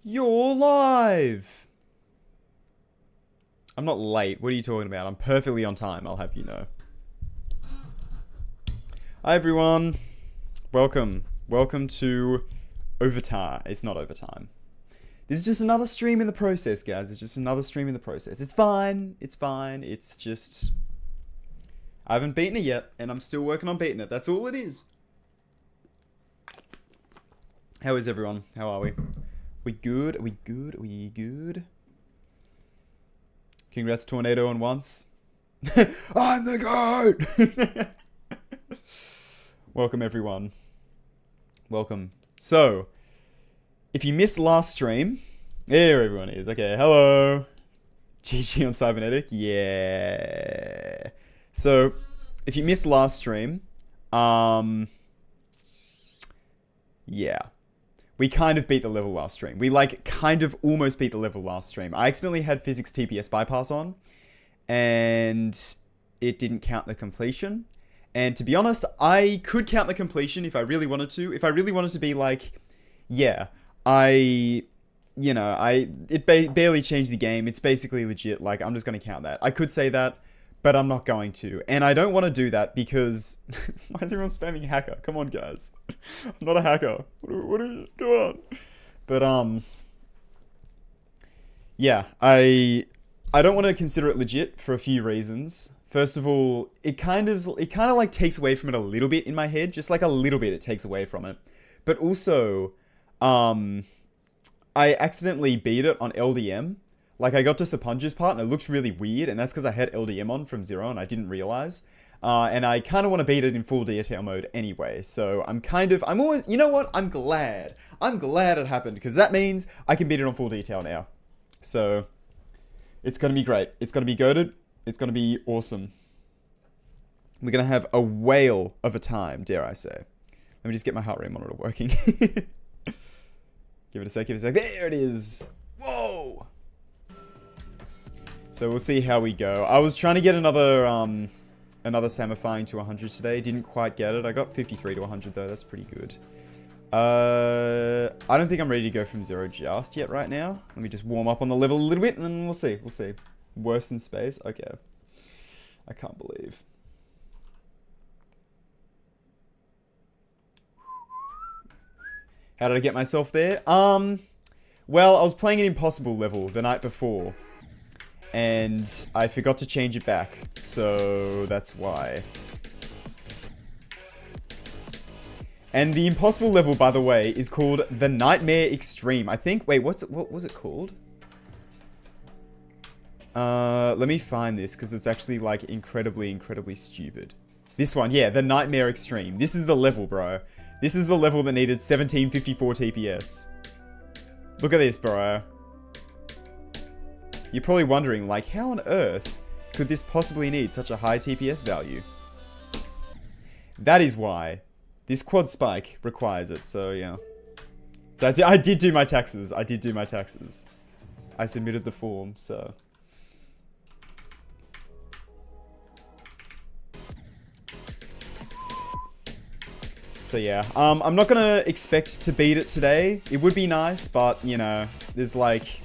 You're live! I'm not late. What are you talking about? I'm perfectly on time, I'll have you know. Hi everyone. Welcome. Welcome to Overtime. It's not Overtime. This is just another stream in the process, guys. It's just another stream in the process. It's fine. It's fine. It's just... I haven't beaten it yet, and I'm still working on beating it. That's all it is. How is everyone? How are we? We good? Are we good? Are we good? Congrats, Tornado, on once. I'm the GOAT! Welcome, everyone. Welcome. So, if you missed last stream... There everyone is. Okay, hello. GG on Cybernetic. Yeah. So, if you missed last stream... Yeah. We kind of beat the level last stream. We kind of almost beat the level last stream. I accidentally had physics TPS bypass on, and it didn't count the completion. And to be honest, I could count the completion if I really wanted to. If I really wanted to be like, yeah, it barely changed the game. It's basically legit. Like, I'm just going to count that. I could say that, but I'm not going to. And I don't want to do that because... Why is everyone spamming hacker? Come on, guys. I'm not a hacker. What are you... Come on. But, yeah, I don't want to consider it legit for a few reasons. First of all, it kind of like takes away from it a little bit in my head. Just like a little bit it takes away from it. But also, I accidentally beat it on LDM. Like, I got to Sapunja's part, and it looked really weird, and that's because I had LDM on from Zero, and I didn't realize. And I kind of want to beat it in full detail mode anyway, so I'm always, you know what? I'm glad it happened, because that means I can beat it on full detail now. So, it's going to be great. It's going to be goated. It's going to be awesome. We're going to have a whale of a time, dare I say. Let me just get my heart rate monitor working. Give it a sec, There it is! Whoa! So we'll see how we go. I was trying to get another Samifying to 100 today. Didn't quite get it. I got 53 to 100 though. That's pretty good. I don't think I'm ready to go from 0 just yet right now. Let me just warm up on the level a little bit and then we'll see. We'll see. Worse than space? Okay. I can't believe. How did I get myself there? Well, I was playing an impossible level the night before. And I forgot to change it back, so that's why. And the impossible level, by the way, is called the Nightmare Extreme. I think, wait, what was it called? Let me find this, because it's actually, like, incredibly stupid. This one, yeah, the Nightmare Extreme. This is the level, bro. This is the level that needed 1754 TPS. Look at this, bro. You're probably wondering, like, how on earth could this possibly need such a high TPS value? That is why this quad spike requires it, so yeah. I did do my taxes. I submitted the form, so. So yeah, I'm not gonna expect to beat it today. It would be nice, but, you know, there's like...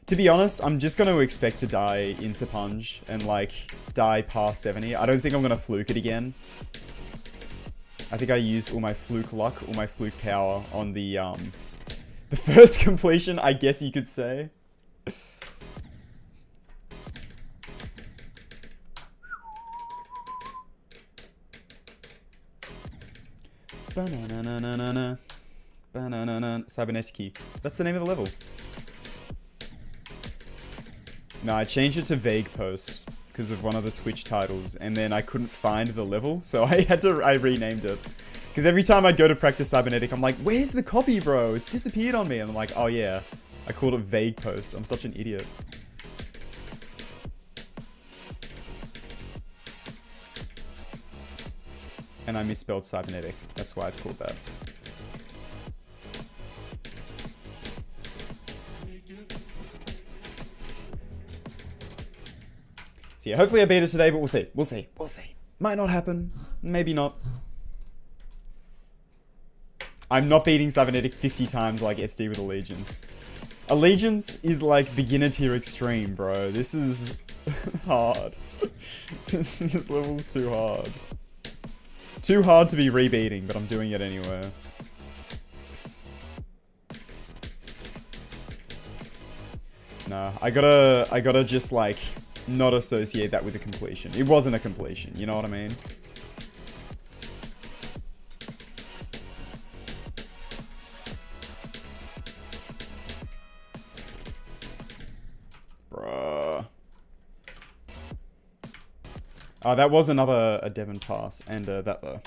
To be honest, I'm just going to expect to die in Sapunj and, like, die past 70. I don't think I'm going to fluke it again. I think I used all my fluke luck, all my fluke power on the first completion, I guess you could say. Banana, banana, Cybernetic. That's the name of the level. No, I changed it to vague post because of one of the Twitch titles, and then I couldn't find the level, so I renamed it. Because every time I'd go to practice Cybernetic, I'm like, where's the copy, bro? It's disappeared on me. And I'm like, oh yeah, I called it vague post. I'm such an idiot. And I misspelled Cybernetic. That's why it's called that. So yeah, hopefully I beat it today, but we'll see. We'll see. Might not happen. Maybe not. I'm not beating Cybernetic 50 times like SD with Allegiance. Allegiance is like beginner tier extreme, bro. This is hard. This level's too hard. Too hard to be rebeating, but I'm doing it anyway. Nah, I gotta just like not associate that with a completion. It wasn't a completion, you know what I mean? Bruh. Oh, that was a Devon pass, and that though.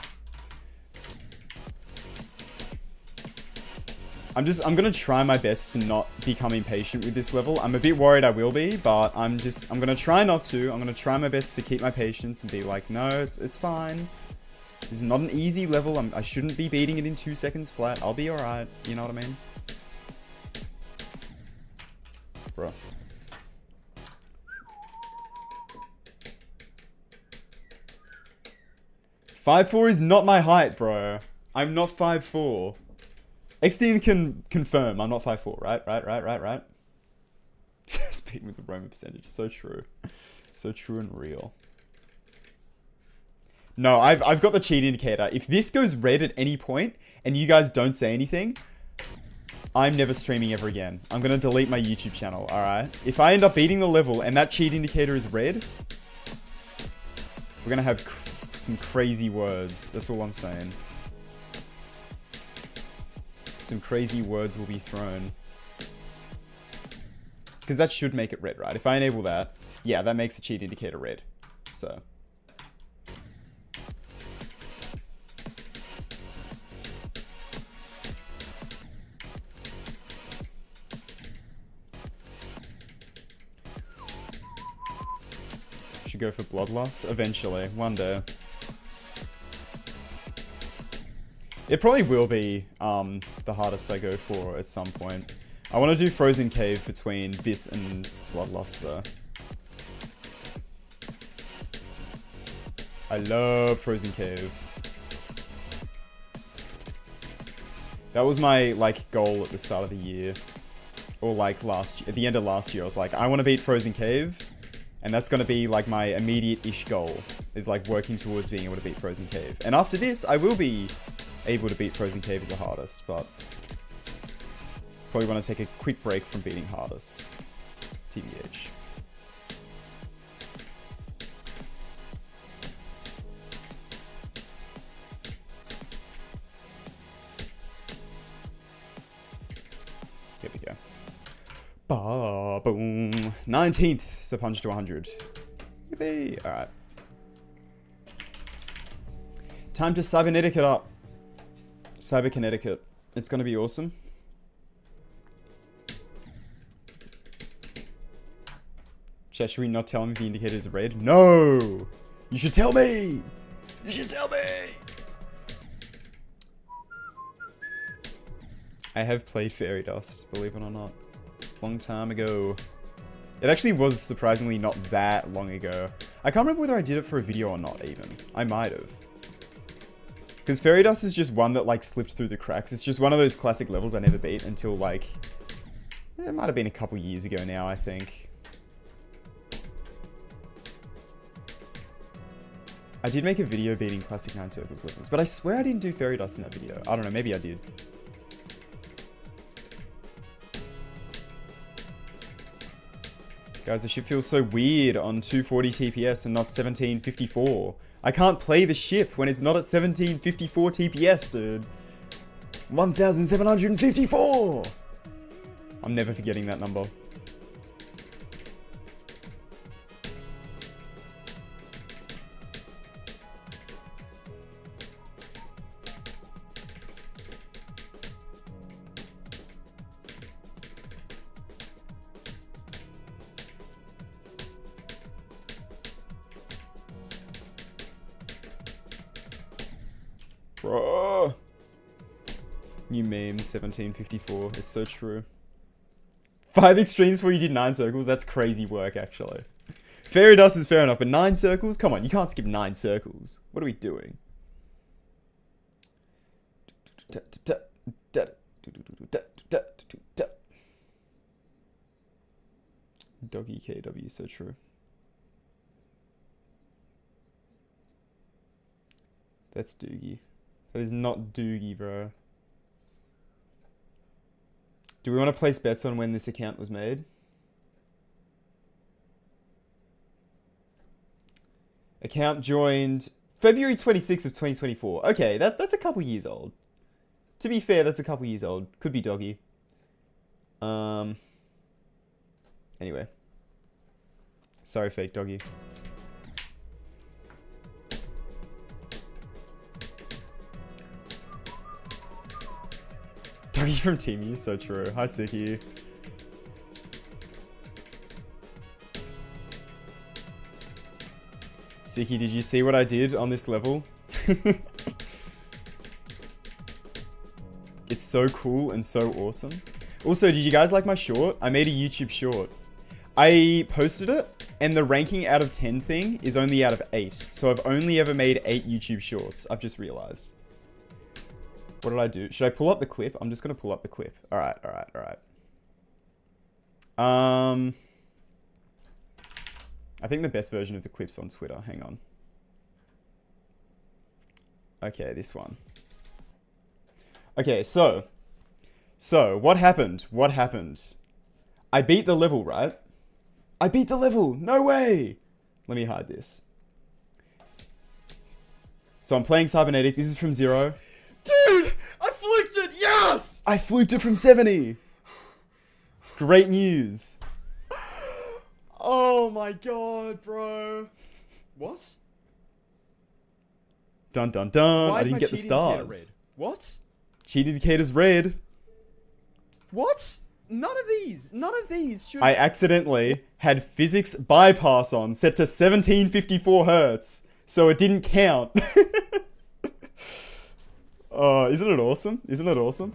I'm gonna try my best to not become impatient with this level. I'm a bit worried I will be, but I'm gonna try not to. I'm gonna try my best to keep my patience and be like, no, it's fine. This is not an easy level. I shouldn't be beating it in 2 seconds flat. I'll be alright. You know what I mean? Bro. "5'4" is not my height, bro. I'm not 5'4". XD can confirm I'm not 5'4", right? Speaking with the Roman percentage, so true. So true and real. No, I've got the cheat indicator. If this goes red at any point, and you guys don't say anything, I'm never streaming ever again. I'm gonna delete my YouTube channel, alright? If I end up beating the level, and that cheat indicator is red, we're gonna have some crazy words. That's all I'm saying. Some crazy words will be thrown. Because that should make it red, right? If I enable that, yeah, that makes the cheat indicator red. So. Should go for Bloodlust eventually, one day. It probably will be the hardest I go for at some point. I want to do Frozen Cave between this and Bloodlust though. I love Frozen Cave. That was my like goal at the start of the year. Or like at the end of last year, I was like, I want to beat Frozen Cave. And that's going to be like my immediate-ish goal. Is like working towards being able to beat Frozen Cave. And after this, I will be able to beat Frozen Cave as the hardest, but probably want to take a quick break from beating hardests. TBH. Here we go. Ba boom. 19th, so punch to 100. Yippee! Alright. Time to Cybernetic it up. Cybernetic. It's gonna be awesome. Chat, should we not tell him if the indicator is red? No! You should tell me! You should tell me! I have played Fairy Dust, believe it or not. Long time ago. It actually was surprisingly not that long ago. I can't remember whether I did it for a video or not even. I might have. Because Fairy Dust is just one that like slipped through the cracks. It's just one of those classic levels I never beat until like... It might have been a couple years ago now, I think. I did make a video beating classic 9 circles levels, but I swear I didn't do Fairy Dust in that video. I don't know, maybe I did. Guys, the ship feels so weird on 240 TPS and not 1754. I can't play the ship when it's not at 1754 TPS, dude. 1754! I'm never forgetting that number. Bro. New meme, 1754. It's so true. 5 extremes before you did 9 circles? That's crazy work, actually. Fairy Dust is fair enough, but 9 circles? Come on, you can't skip 9 circles. What are we doing? Doggy KW, so true. That's Doogie. That is not Doogie, bro. Do we want to place bets on when this account was made? Account joined February 26th of 2024. Okay, that's a couple years old. To be fair, that's a couple years old. Could be Doggy. Anyway. Sorry, fake Doggy. Doggy from Team U, so true. Hi, Siki. Siki, did you see what I did on this level? It's so cool and so awesome. Also, did you guys like my short? I made a YouTube short. I posted it, and the ranking out of 10 thing is only out of 8. So I've only ever made 8 YouTube shorts. I've just realized. What did I do? Should I pull up the clip? I'm just going to pull up the clip. All right. I think the best version of the clip's on Twitter. Hang on. Okay, this one. Okay, so what happened? What happened? I beat the level, right? I beat the level. No way. Let me hide this. So I'm playing Cybernetic. This is from 0. Dude, I fluked it. Yes. I fluked it from 70. Great news. Oh my god, bro. What? Dun dun dun. Why I is didn't my get the cheat indicator stars. red? What? Cheat indicator's red. What? None of these should... I accidentally had physics bypass on set to 1754 hertz, so it didn't count. Isn't it awesome? Isn't it awesome?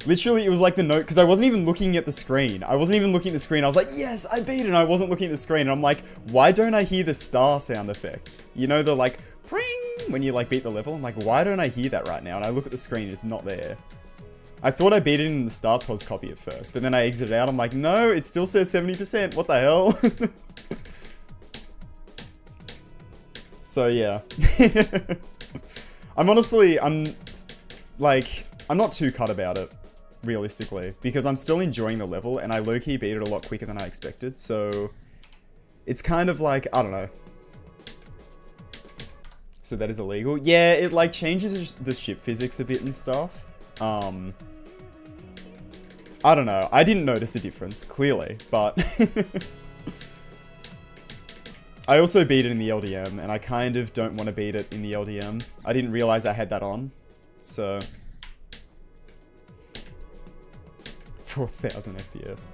Literally, it was like the note, because I wasn't even looking at the screen. I wasn't even looking at the screen. I was like, yes, I beat it. And I wasn't looking at the screen. And I'm like, why don't I hear the star sound effect? You know, the like, pring, when you like beat the level. I'm like, why don't I hear that right now? And I look at the screen, it's not there. I thought I beat it in the start pos copy at first, but then I exited out. I'm like, no, it still says 70%. What the hell? So yeah. I'm not too cut about it, realistically, because I'm still enjoying the level and I low-key beat it a lot quicker than I expected, so it's kind of like, I don't know. So that is illegal. Yeah, it like changes the ship physics a bit and stuff. I don't know. I didn't notice a difference, clearly, but I also beat it in the LDM, and I kind of don't want to beat it in the LDM. I didn't realize I had that on, so 4,000 FPS.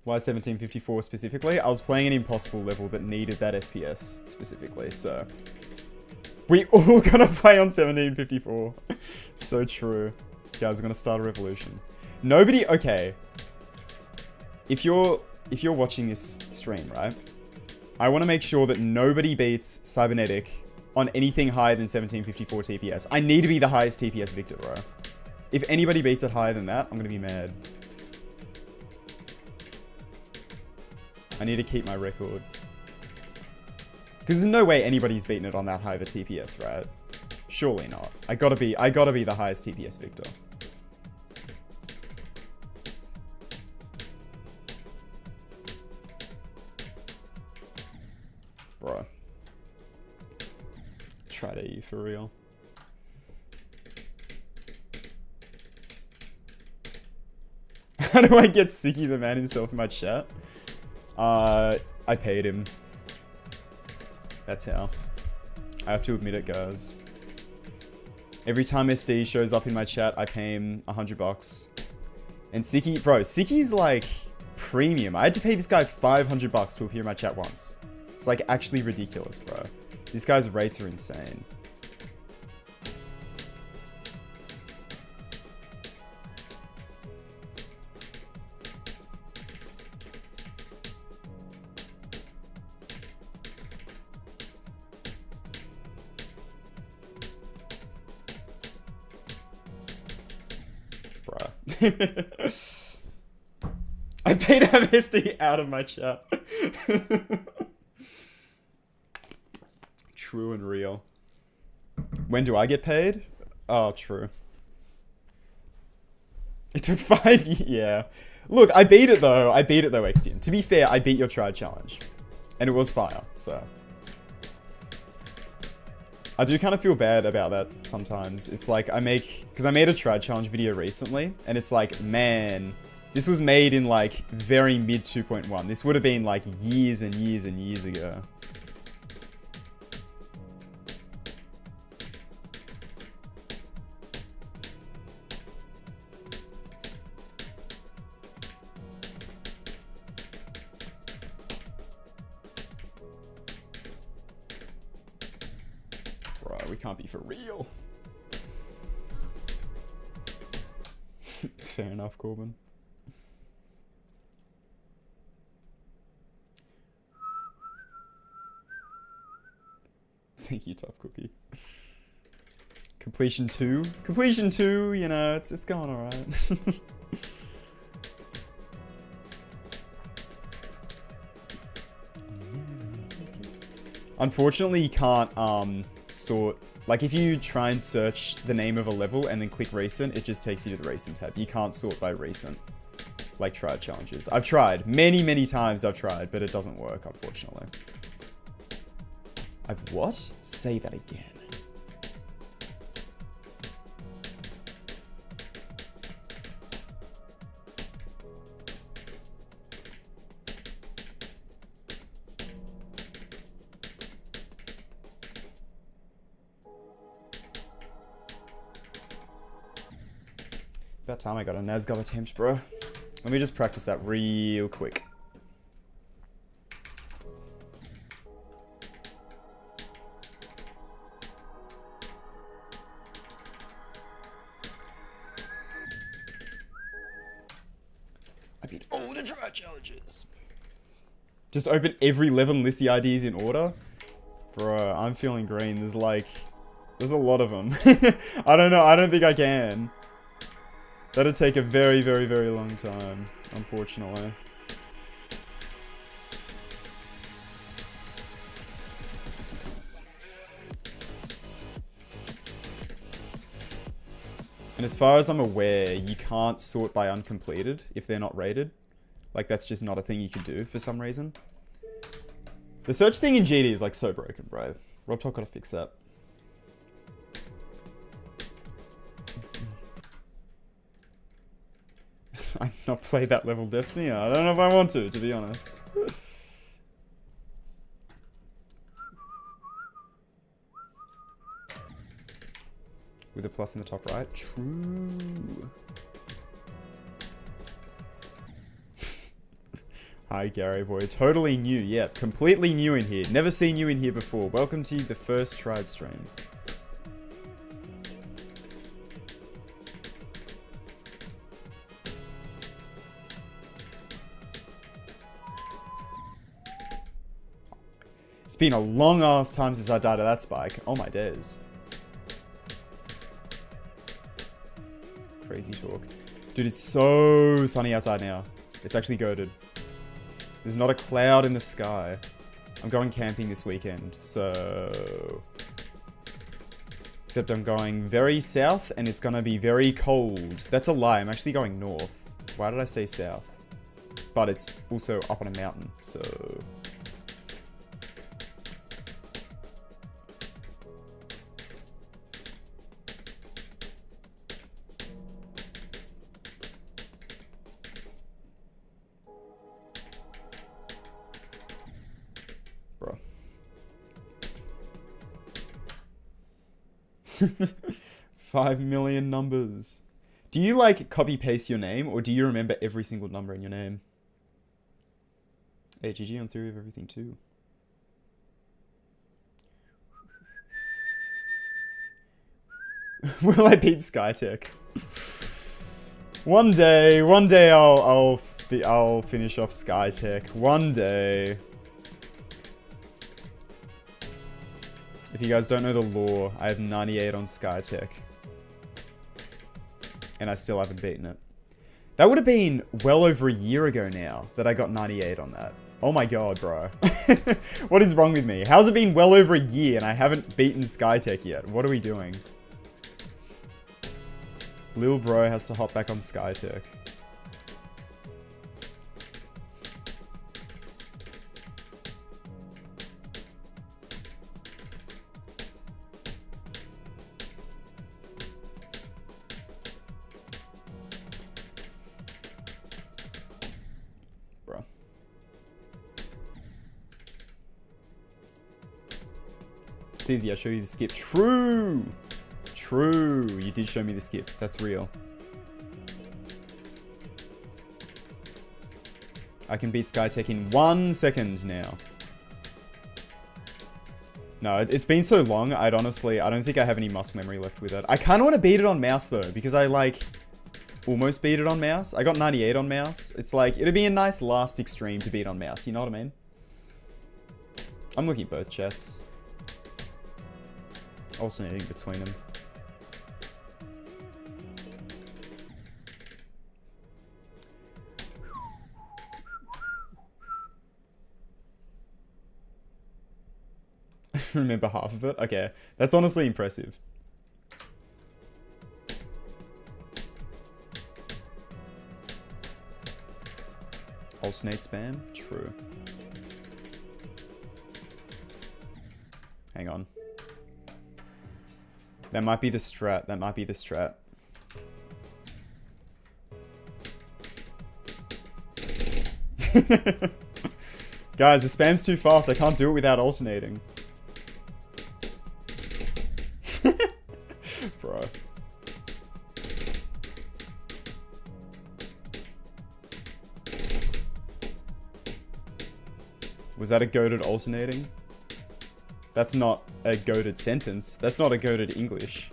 Why 1754 specifically? I was playing an impossible level that needed that FPS specifically, so we all gotta play on 1754. So true. Guys, we're gonna start a revolution. Nobody, okay. If you're watching this stream, right? I want to make sure that nobody beats Cybernetic on anything higher than 1754 TPS. I need to be the highest TPS victor, bro. If anybody beats it higher than that, I'm gonna be mad. I need to keep my record. Because there's no way anybody's beaten it on that high of a TPS, right? Surely not. I gotta be the highest TPS victor. Bro. Tride at you for real. How do I get Siki the man himself in my chat? I paid him. That's how. I have to admit it, guys. Every time SD shows up in my chat, I pay him $100. And Siki, bro, Siki's like premium. I had to pay this guy $500 to appear in my chat once. It's like actually ridiculous, bro. This guy's rates are insane. I paid to have SD out of my chat. True and real. When do I get paid? Oh, true. It took 5 years. Yeah. Look, I beat it though. XDN. To be fair, I beat your Tride challenge. And it was fire, so. I do kind of feel bad about that sometimes. It's like because I made a Tride challenge video recently, and it's like, man, this was made in like very mid 2.1. This would have been like years and years and years ago. We can't be for real. Fair enough, Corbin. Thank you, Tough Cookie. Completion 2? Completion 2, you know, it's going alright. Unfortunately, you can't, sort, like if you try and search the name of a level and then click recent, it just takes you to the recent tab. You can't sort by recent, like Tride challenges. I've tried, many times I've tried, but it doesn't work, unfortunately. I've what? Say that again. About time I got a Nazgul attempt, bro. Let me just practice that real quick. I beat all the Tride challenges. Just open every level and list the IDs in order? Bro, I'm feeling green. There's a lot of them. I don't know. I don't think I can. That'd take a very long time, unfortunately. And as far as I'm aware, you can't sort by uncompleted if they're not rated. Like, that's just not a thing you can do for some reason. The search thing in GD is like so broken, bro. Rob Talk gotta fix that. I've not played that level Destiny. I don't know if I want to be honest. With a plus in the top right. True. Hi, Gary boy. Totally new. Yeah, completely new in here. Never seen you in here before. Welcome to the first Tride stream. It's been a long ass time since I died of that spike. Oh my days. Crazy talk. Dude, it's so sunny outside now. It's actually goated. There's not a cloud in the sky. I'm going camping this weekend, so... Except I'm going very south and it's gonna be very cold. That's a lie, I'm actually going north. Why did I say south? But it's also up on a mountain, so... Bro. 5 million numbers. Do you like copy paste your name or do you remember every single number in your name? Hey, GG on Theory of Everything too. Will I beat Skytech? One day I'll finish off Skytech. One day. If you guys don't know the lore, I have 98 on Skytech. And I still haven't beaten it. That would have been well over a year ago now that I got 98 on that. Oh my god, bro. What is wrong with me? How's it been well over a year and I haven't beaten Skytech yet? What are we doing? Lil bro has to hop back on Skytech. Bro. It's easy, I show you the skip. True! True, you did show me the skip. That's real. I can beat Skytech in 1 second now. No, it's been so long, I don't think I have any muscle memory left with it. I kind of want to beat it on mouse though, because I like almost beat it on mouse. I got 98 on mouse. It's like, it'd be a nice last extreme to beat on mouse, you know what I mean? I'm looking at both chats. Alternating between them. Remember half of it? Okay. That's honestly impressive. Alternate spam? True. Hang on. That might be the strat. That might be the strat. Guys, the spam's too fast. I can't do it without alternating. Bro. Was that a goated alternating? That's not a goated sentence. That's not a goated English.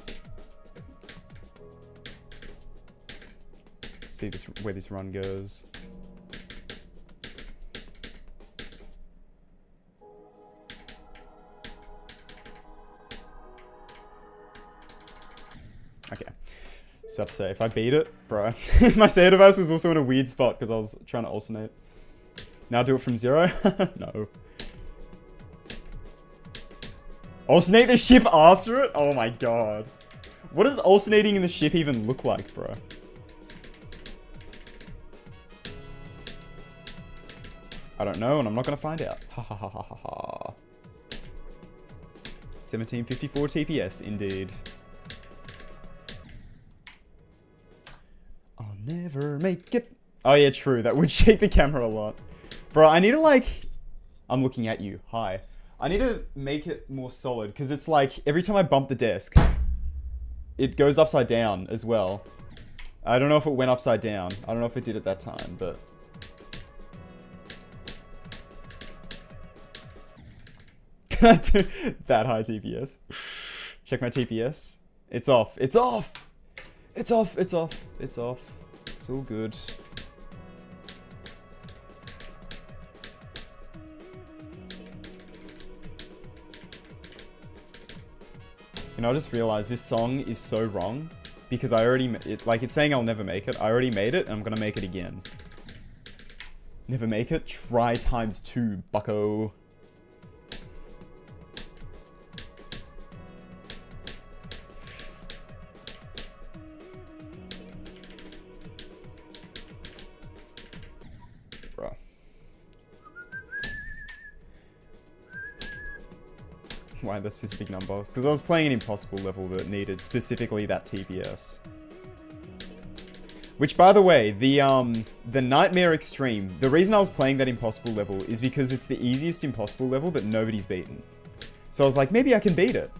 See this where this run goes. Okay. I was about to say, if I beat it, bro. My Sayo device was also in a weird spot because I was trying to alternate. Now do it from 0? No. Alternate the ship after it? Oh my god. What does alternating in the ship even look like, bro? I don't know, and I'm not gonna find out. Ha ha ha ha ha ha. 1754 TPS, indeed. I'll never make it. Oh yeah, true. That would shake the camera a lot. Bro, I need to like... I'm looking at you. Hi. I need to make it more solid, because it's like, every time I bump the desk, it goes upside down as well. I don't know if it went upside down. I don't know if it did at that time, but... that high TPS. Check my TPS. It's off. It's off! It's off. It's off. It's off. It's all good. You know, I just realized this song is so wrong because I already, it's saying I'll never make it. I already made it and I'm gonna make it again. Never make it? Try times 2, bucko. Bruh. Why the specific numbers? Because I was playing an impossible level that needed specifically that TPS. Which, by the way, the Nightmare Extreme, the reason I was playing that impossible level is because it's the easiest impossible level that nobody's beaten. So I was like, maybe I can beat it.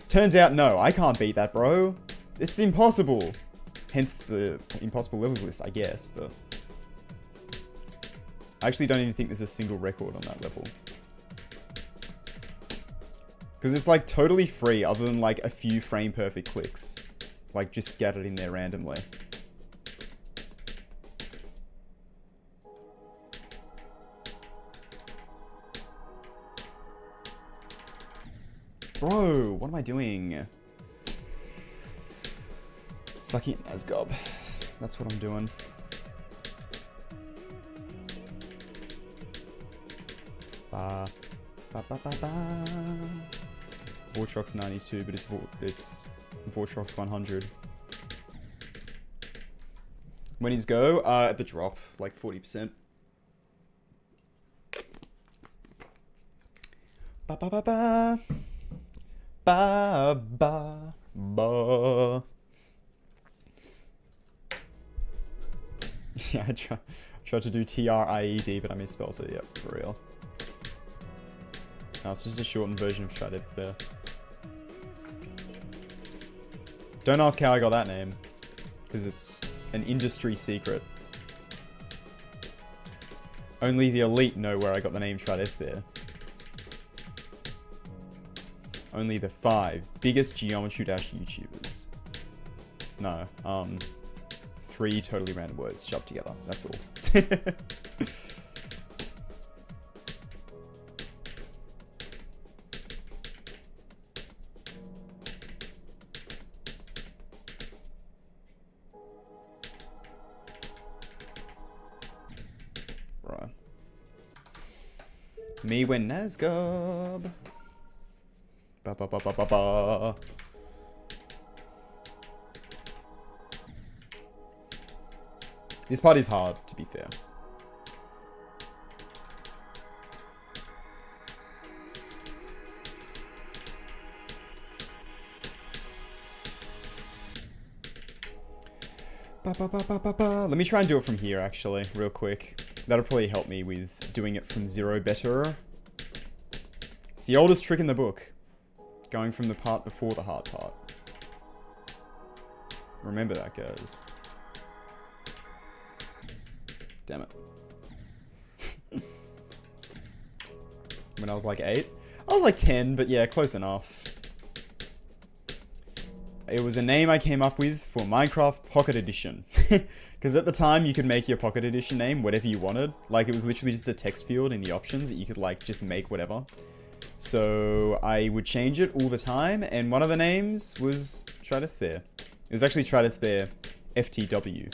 Turns out, no, I can't beat that, bro. It's impossible. Hence the impossible levels list, I guess, but... I actually don't even think there's a single record on that level. Because it's like totally free other than like a few frame perfect clicks. Like just scattered in there randomly. Bro, what am I doing? Sucking Nazgob. That's what I'm doing. Ba. Ba ba ba ba. Vortrox 92, but it's Vortrox 100. When he's go, at the drop, like 40%. Ba ba ba ba. Ba ba ba. Yeah, I tried to do TRIED, but I misspelled it. Yep, for real. No, it's just a shortened version of Tride there. Don't ask how I got that name, because it's an industry secret. Only the elite know where I got the name Tride there. Only the 5 biggest Geometry Dash YouTubers. No, 3 totally random words shoved together. That's all. Right. Me when Nazgob. Ba ba ba ba ba ba. This part is hard, to be fair. Ba, ba, ba, ba, ba, ba. Let me try and do it from here, actually, real quick. That'll probably help me with doing it from 0 better. It's the oldest trick in the book. Going from the part before the hard part. Remember that, guys. Damn it. When I was like 8? I was like 10, but yeah, close enough. It was a name I came up with for Minecraft Pocket Edition. Because at the time, you could make your Pocket Edition name whatever you wanted. Like, it was literally just a text field in the options that you could, like, just make whatever. So, I would change it all the time, and one of the names was Trideth Bear. It was actually Trideth Bear FTW.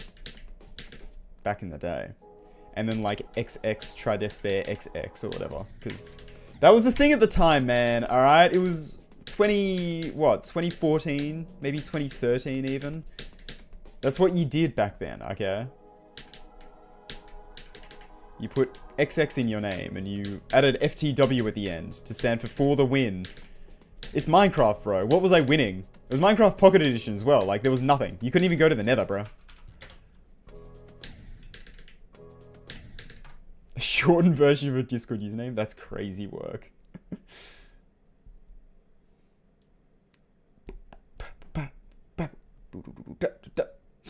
Back in the day. And then, like, XX Trideth Bear XX or whatever. Because that was the thing at the time, man. Alright? It was 2014? Maybe 2013 even? That's what you did back then, okay? You put XX in your name and you added FTW at the end to stand for the win. It's Minecraft, bro. What was I winning? It was Minecraft Pocket Edition as well. Like, there was nothing. You couldn't even go to the Nether, bro. A shortened version of a Discord username? That's crazy work.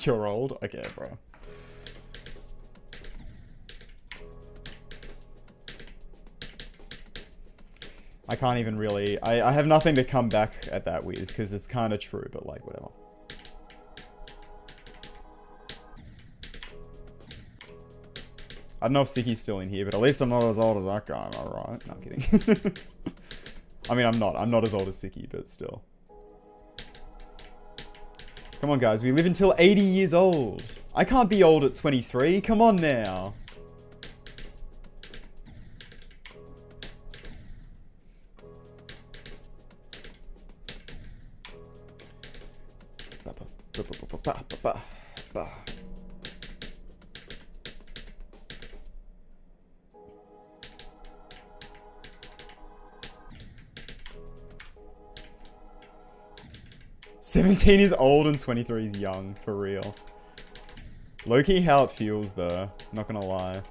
You're old? Okay, bro. I can't even really... I have nothing to come back at that with, because it's kind of true, but like, whatever. I don't know if Sicky's still in here, but at least I'm not as old as that guy, am I right? No, I'm kidding. I mean, I'm not as old as Sicky, but still. Come on, guys, we live until 80 years old. I can't be old at 23, come on now. "17 is old and 23 is young, for real." Low-key how it feels though, not gonna lie.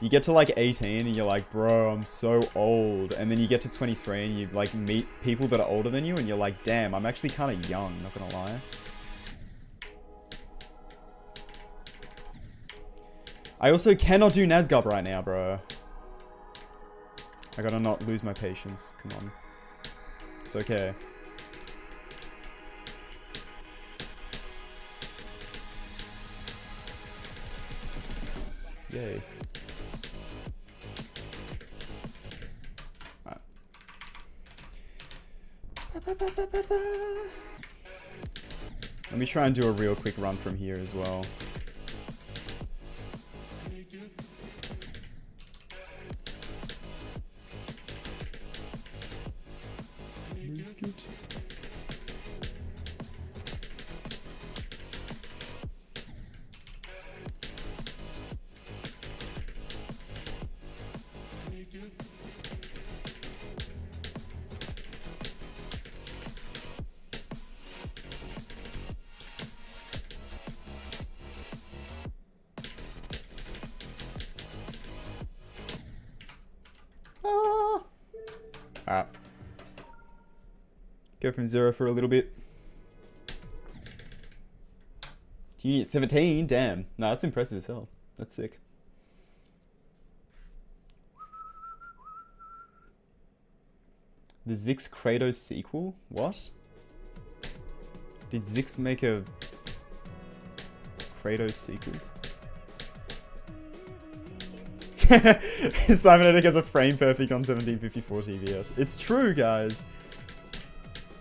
You get to like 18 and you're like, bro, I'm so old. And then you get to 23 and you like meet people that are older than you and you're like, damn, I'm actually kind of young, not gonna lie. I also cannot do Nazgub right now, bro. I gotta not lose my patience, come on. It's okay. Yay. Right. Let me try and do a real quick run from here as well. Alright. Go from 0 for a little bit. Unit 17, damn. No, that's impressive as hell. That's sick. The Zix Kratos sequel? What? Did Zix make a Kratos sequel? Cybernetic has a frame perfect on 1754 TPS. It's true, guys.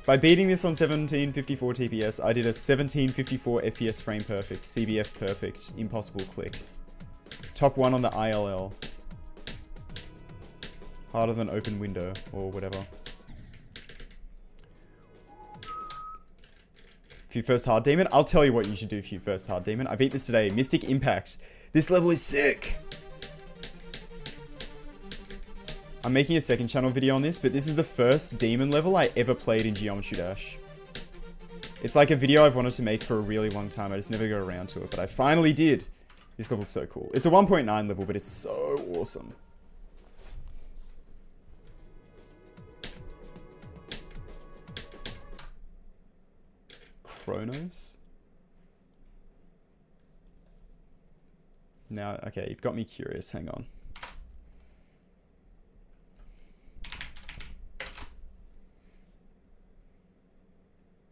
By beating this on 1754 TPS, I did a 1754 FPS frame perfect, CBF perfect, impossible click. Top 1 on the ILL. Harder than open window, or whatever. For your first hard demon? I'll tell you what you should do for your first hard demon. I beat this today. Mystic Impact. This level is sick! I'm making a second channel video on this, but this is the first demon level I ever played in Geometry Dash. It's like a video I've wanted to make for a really long time. I just never got around to it, but I finally did. This level's so cool. It's a 1.9 level, but it's so awesome. Chronos? Now, okay, you've got me curious. Hang on.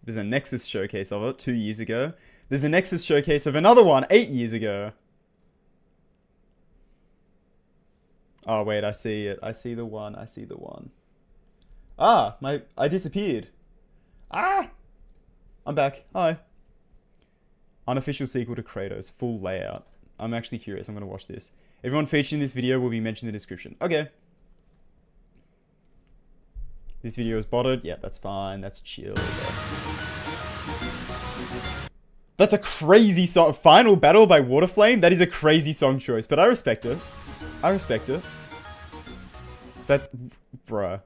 There's a Nexus showcase of it 2 years ago. There's a Nexus showcase of another one 8 years ago. Oh, wait, I see it. I see the one. I see the one. Ah, I disappeared. Ah! I'm back. Hi. Unofficial sequel to Kratos. Full layout. I'm actually curious. I'm going to watch this. Everyone featured in this video will be mentioned in the description. Okay. This video is botted. Yeah, that's fine. That's chill. That's a crazy song. Final Battle by Waterflame? That is a crazy song choice, but I respect it. I respect it. That... Bruh.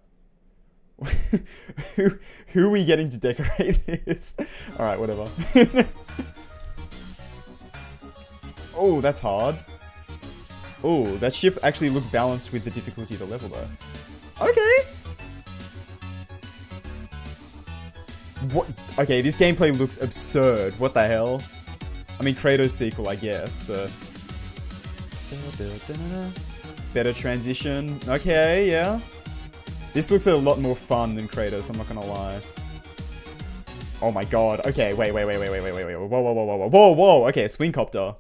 who are we getting to decorate this? Alright, whatever. Oh, that's hard. Oh, that ship actually looks balanced with the difficulty of the level, though. Okay. What? Okay, this gameplay looks absurd. What the hell? I mean, Kratos sequel, I guess, but... Better transition. Okay, yeah. This looks a lot more fun than Kratos, I'm not gonna lie. Oh my god. Okay, wait. Whoa. Okay, swing copter.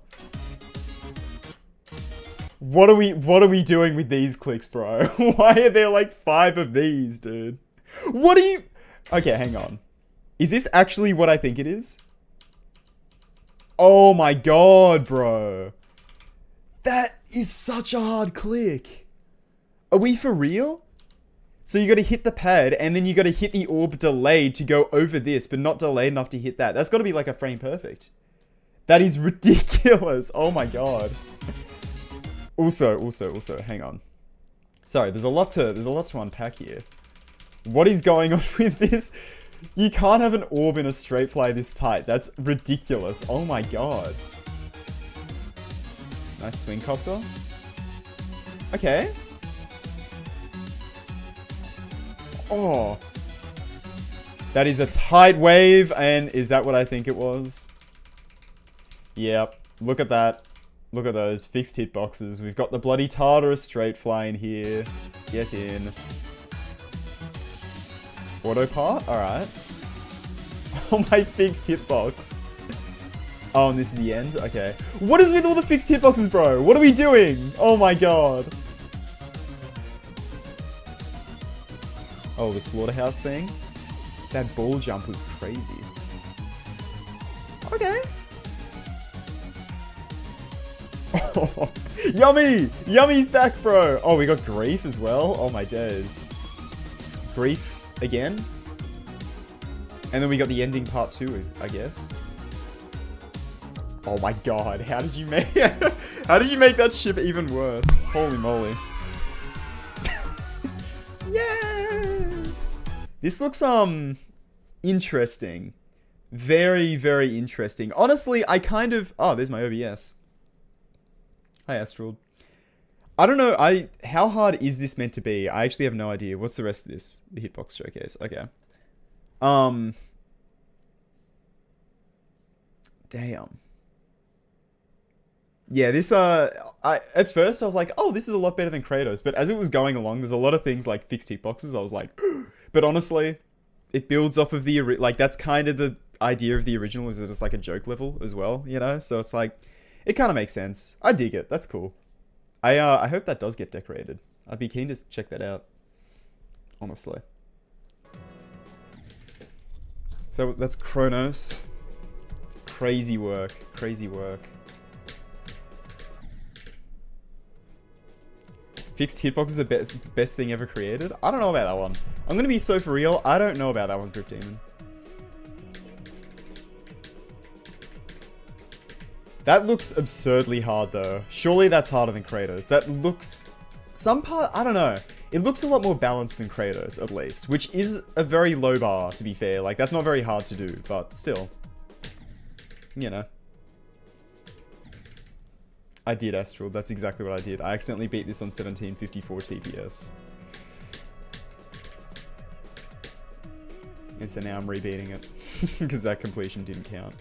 What are we doing with these clicks, bro? Why are there like 5 of these, dude? What are you... Okay, hang on. Is this actually what I think it is? Oh my god, bro. That is such a hard click. Are we for real? So you gotta hit the pad, and then you gotta hit the orb delayed to go over this, but not delayed enough to hit that. That's gotta be like a frame perfect. That is ridiculous. Oh my god. Also, hang on. Sorry, there's a lot to unpack here. What is going on with this? You can't have an orb in a straight fly this tight. That's ridiculous. Oh my god. Nice swing copter. Okay. Oh. That is a tide wave, and is that what I think it was? Yep. Look at that. Look at those fixed hitboxes. We've got the bloody Tartarus straight fly in here. Get in. Auto part? Alright. Oh, my fixed hitbox. Oh, and this is the end? Okay. What is with all the fixed hitboxes, bro? What are we doing? Oh my god. Oh, the slaughterhouse thing? That ball jump was crazy. Okay. Oh, Yummy! Yummy's back, bro! Oh, we got Grief as well? Oh my days. Grief again? And then we got the ending part 2, I guess. Oh my god, how did you make how did you make that ship even worse? Holy moly. Yeah. This looks interesting. Very, very interesting. Honestly, I kind of... Oh, there's my OBS. Hi, Astral. I don't know. How hard is this meant to be? I actually have no idea. What's the rest of this? The hitbox showcase. Okay. Damn. Yeah, this at first I was like, oh, this is a lot better than Kratos, but as it was going along, there's a lot of things like fixed hitboxes. I was like, but honestly, it builds off of the like that's kind of the idea of the original, is that it's like a joke level as well, you know? So it's like it kind of makes sense. I dig it. That's cool. I hope that does get decorated. I'd be keen to check that out. Honestly. So that's Kronos. Crazy work. Crazy work. Fixed hitbox is the best thing ever created? I don't know about that one. I'm gonna be so for real, I don't know about that one, Grip Demon. That looks absurdly hard though. Surely that's harder than Kratos. That looks... I don't know. It looks a lot more balanced than Kratos, at least. Which is a very low bar, to be fair. Like, that's not very hard to do, but still. You know. I did Astral. That's exactly what I did. I accidentally beat this on 1754 TPS. And so now I'm rebeating it. Because that completion didn't count.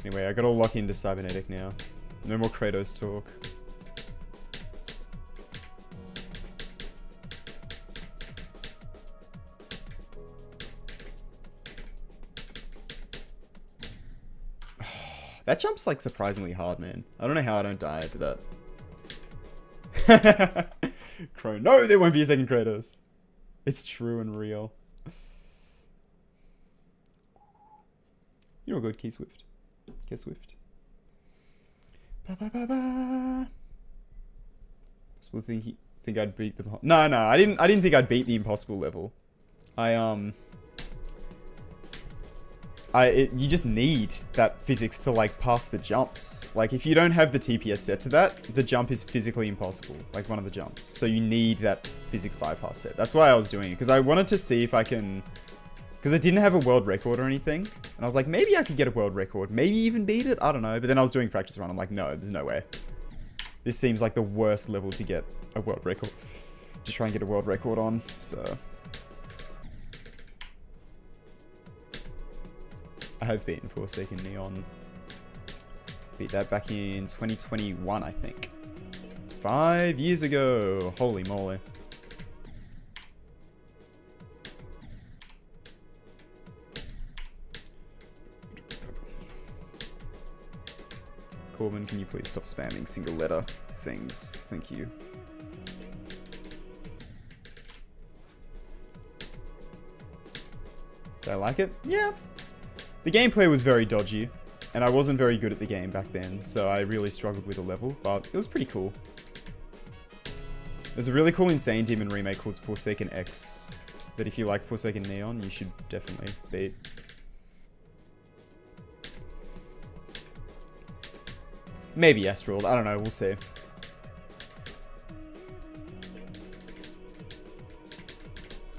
Anyway, I gotta lock into Cybernetic now. No more Kratos talk. That jump's like surprisingly hard, man. I don't know how I don't die after that. No, there won't be a second Kratos. It's true and real. You're all good, Key Swift. Get Swift. Ba ba ba ba. Possible think I'd beat the... No, I didn't think I'd beat the impossible level. You just need that physics to like pass the jumps. Like if you don't have the TPS set to that, the jump is physically impossible. Like one of the jumps. So you need that physics bypass set. That's why I was doing it, because I wanted to see if I can... Because I didn't have a world record or anything. And I was like, maybe I could get a world record. Maybe even beat it. I don't know. But then I was doing practice run. I'm like, no, there's no way. This seems like the worst level to get a world record. Just try and get a world record on. So... I have beaten Forsaken Neon. Beat that back in 2021, I think. 5 years ago. Holy moly. Corbin, can you please stop spamming single letter things? Thank you. Did I like it? Yeah. The gameplay was very dodgy, and I wasn't very good at the game back then, so I really struggled with the level, but it was pretty cool. There's a really cool Insane Demon remake called Forsaken X, that if you like Forsaken Neon, you should definitely beat. Maybe Astral, I don't know, we'll see.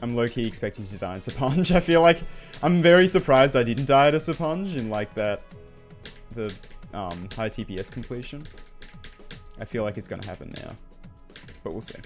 I'm low-key expecting to die in Saponge. I feel like I'm very surprised I didn't die at a Saponge in like the high TPS completion. I feel like it's gonna happen now, but we'll see.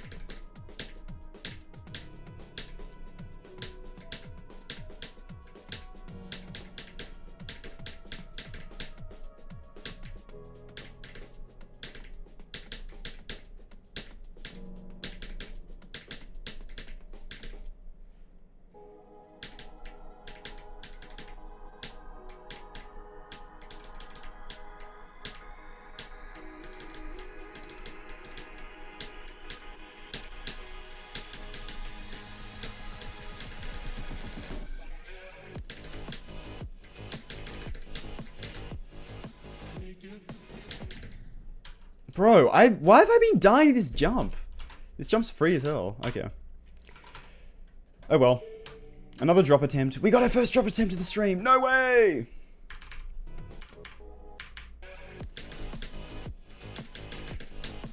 Bro, why have I been dying to this jump? This jump's free as hell. Okay. Oh well. Another drop attempt. We got our first drop attempt of the stream. No way!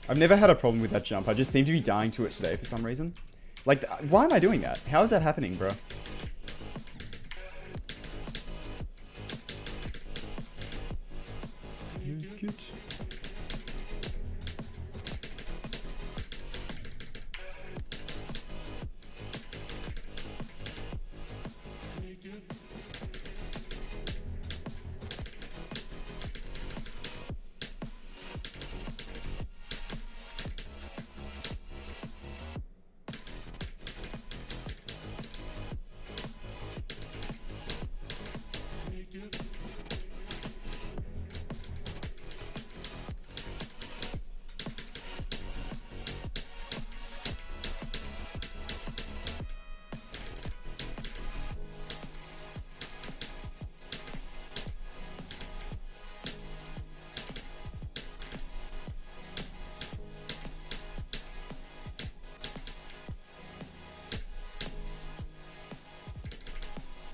I've never had a problem with that jump. I just seem to be dying to it today for some reason. Like, why am I doing that? How is that happening, bro? Good.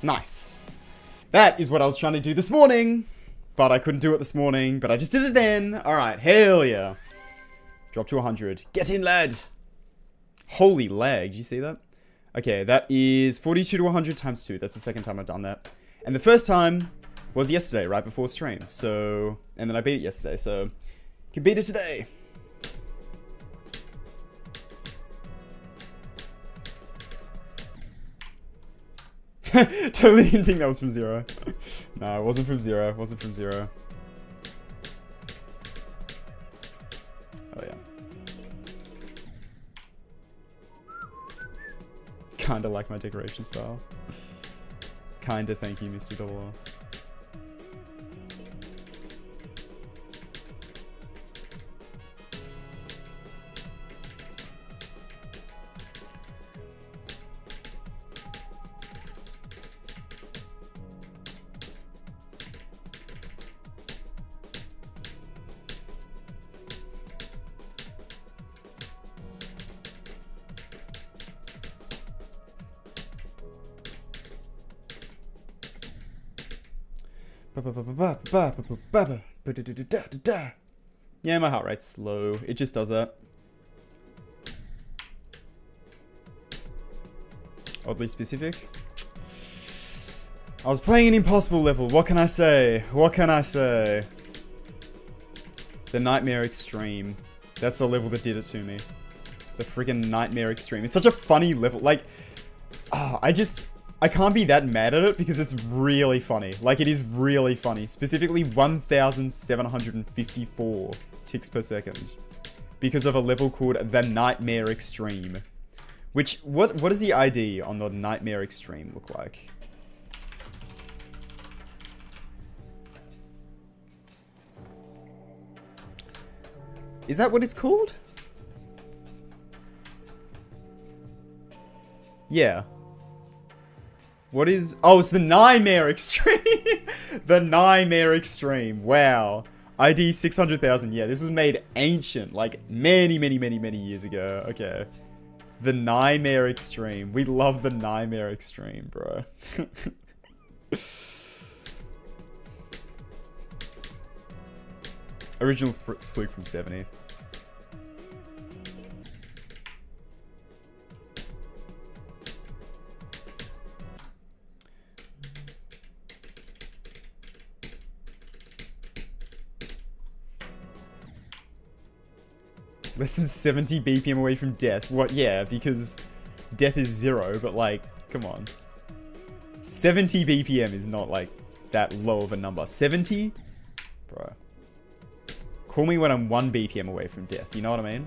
Nice. That is what I was trying to do this morning, but I couldn't do it this morning, but I just did it then. Alright, hell yeah. Drop to 100. Get in, lad. Holy lag, do you see that? Okay, that is 42 to 100 times 2. That's the second time I've done that. And the first time was yesterday, right before stream. So, and then I beat it yesterday, so can beat it today. Totally didn't think that was from 0. No, it wasn't from 0. It wasn't from 0. Oh yeah. Kinda like my decoration style. Kinda, thank you, Mr. Double R. Yeah, my heart rate's slow. It just does that. Oddly specific. I was playing an impossible level. What can I say? What can I say? The Nightmare Extreme. That's the level that did it to me. The freaking Nightmare Extreme. It's such a funny level. Like, I can't be that mad at it because it's really funny. Like, it is really funny. Specifically 1,754 ticks per second. Because of a level called the Nightmare Extreme. Which, what does the ID on the Nightmare Extreme look like? Is that what it's called? Yeah. What is... Oh, it's the Nightmare Extreme! The Nightmare Extreme. Wow. ID 600,000. Yeah, this was made ancient. Like, many years ago. Okay. The Nightmare Extreme. We love the Nightmare Extreme, bro. Original fluke from 70. Less than 70 BPM away from death. What? Yeah, because death is 0, but like, come on. 70 BPM is not like that low of a number. 70? Bro. Call me when I'm 1 BPM away from death, you know what I mean?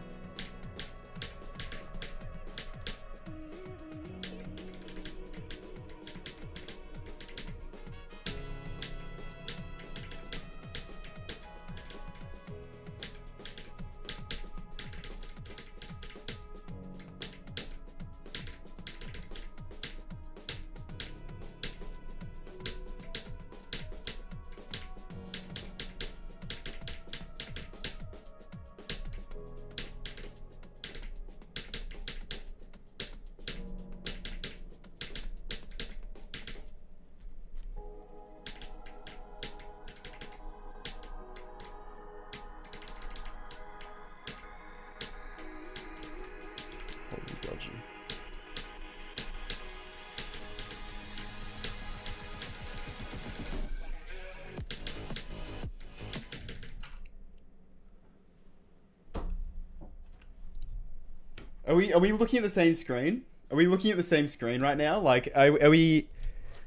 Are we looking at the same screen? Are we looking at the same screen right now? Like, are we?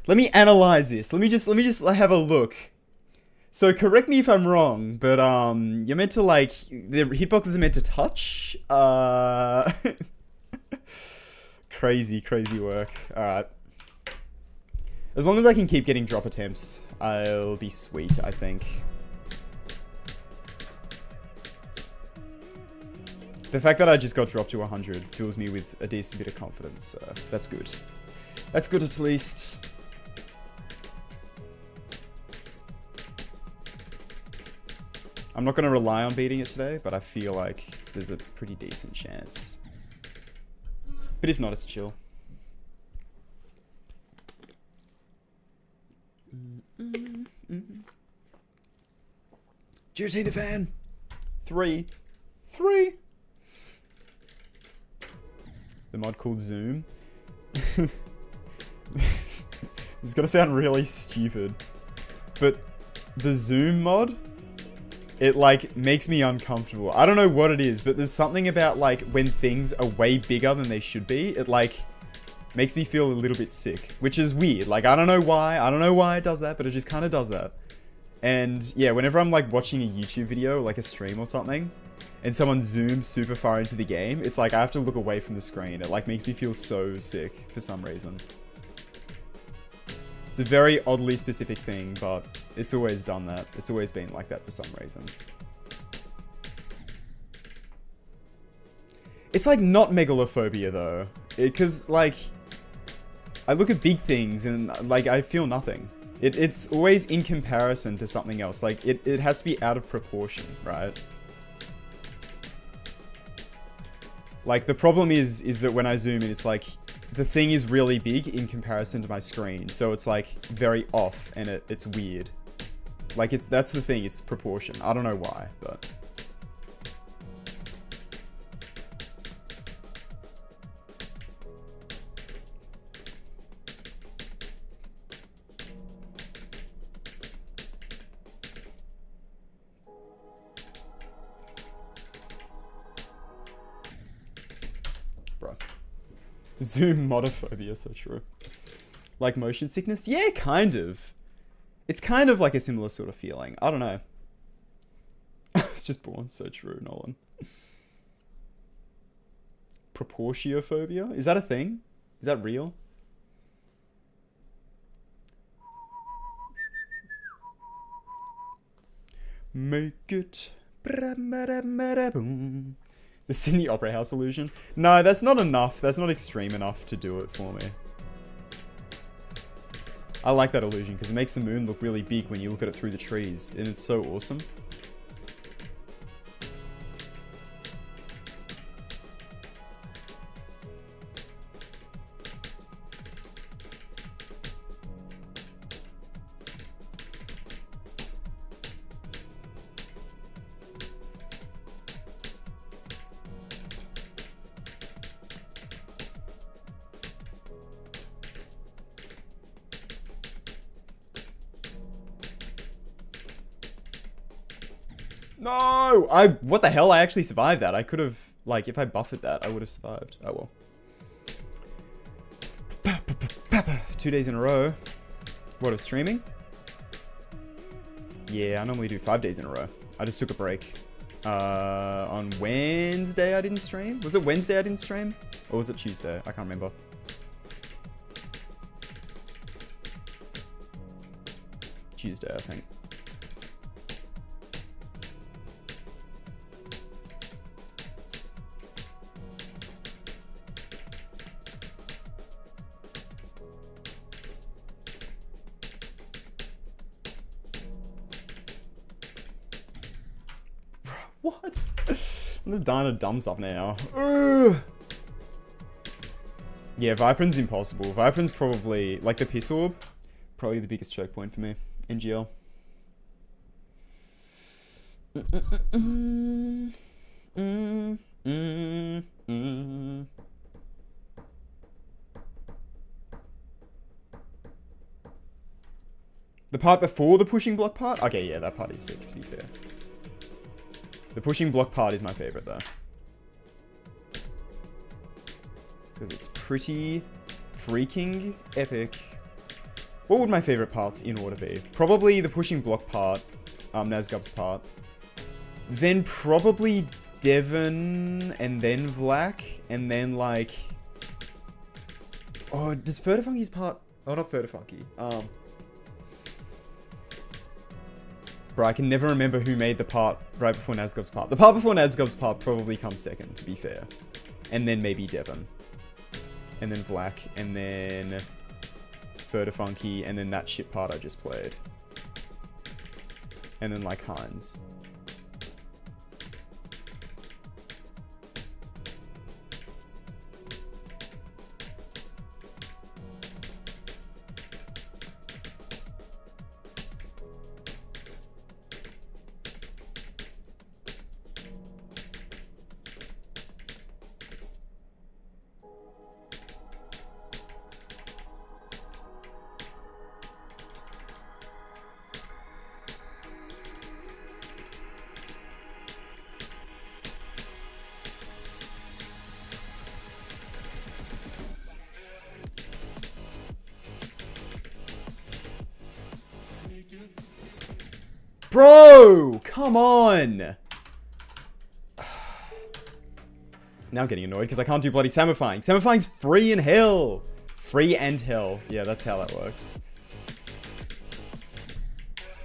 Let me analyze this. Let me just have a look. So correct me if I'm wrong, but you're meant to like the hitboxes are meant to touch. Crazy work. All right. As long as I can keep getting drop attempts, I'll be sweet, I think. The fact that I just got dropped to 100 fills me with a decent bit of confidence. That's good. That's good at least. I'm not going to rely on beating it today, but I feel like there's a pretty decent chance. But if not, it's chill. Giratina fan! 3. The mod called Zoom. It's gonna sound really stupid, but the Zoom mod, it like makes me uncomfortable. I don't know what it is, but there's something about like when things are way bigger than they should be, it like makes me feel a little bit sick, which is weird. Like, I don't know why it does that, but it just kind of does that. And yeah, whenever I'm like watching a YouTube video, like a stream or something, and someone zooms super far into the game, it's like I have to look away from the screen. It like makes me feel so sick for some reason. It's a very oddly specific thing, but it's always done that. It's always been like that for some reason. It's like not megalophobia though, because like I look at big things and like I feel nothing. It's always in comparison to something else. Like it has to be out of proportion, right? Like the problem is that when I zoom in, it's like the thing is really big in comparison to my screen. So it's like very off and it's weird. Like that's the thing, it's proportion. I don't know why, but. Zoom modophobia, so true. Like motion sickness? Yeah, kind of. It's kind of like a similar sort of feeling. I don't know. It's just born, so true, Nolan. Proportiophobia? Is that a thing? Is that real? Make it. The Sydney Opera House illusion? No, that's not enough. That's not extreme enough to do it for me. I like that illusion because it makes the moon look really big when you look at it through the trees. And it's so awesome. No! What the hell? I actually survived that. I could have, like, if I buffered that, I would have survived. Oh well. 2 days in a row. What, of streaming? Yeah, I normally do 5 days in a row. I just took a break. On Wednesday I didn't stream? Was it Wednesday I didn't stream? Or was it Tuesday? I can't remember. Tuesday, I think. What? I'm just dying of dumb stuff now. Ugh. Yeah, Viprin's impossible. Viprin's probably, like the Piss Orb, probably the biggest choke point for me. NGL. The part before the pushing block part? Okay, yeah, that part is sick, to be fair. The pushing block part is my favorite, though. because it's pretty freaking epic. What would my favorite parts in order be? Probably the pushing block part, Nazgub's part. Then probably Devon, and then Vlak, and then like... Oh, does Fertifunky's part... Oh, not Fertifunky. Bro, I can never remember who made the part right before Nazgub's part. The part before Nazgub's part probably comes second, to be fair. And then maybe Devon. And then Vlak, and then... Fertifunky, and then that shit part I just played. And then like Heinz. Bro, come on. Now I'm getting annoyed because I can't do bloody Samifying. Samifying's free in hell. Free and hell. Yeah, that's how that works.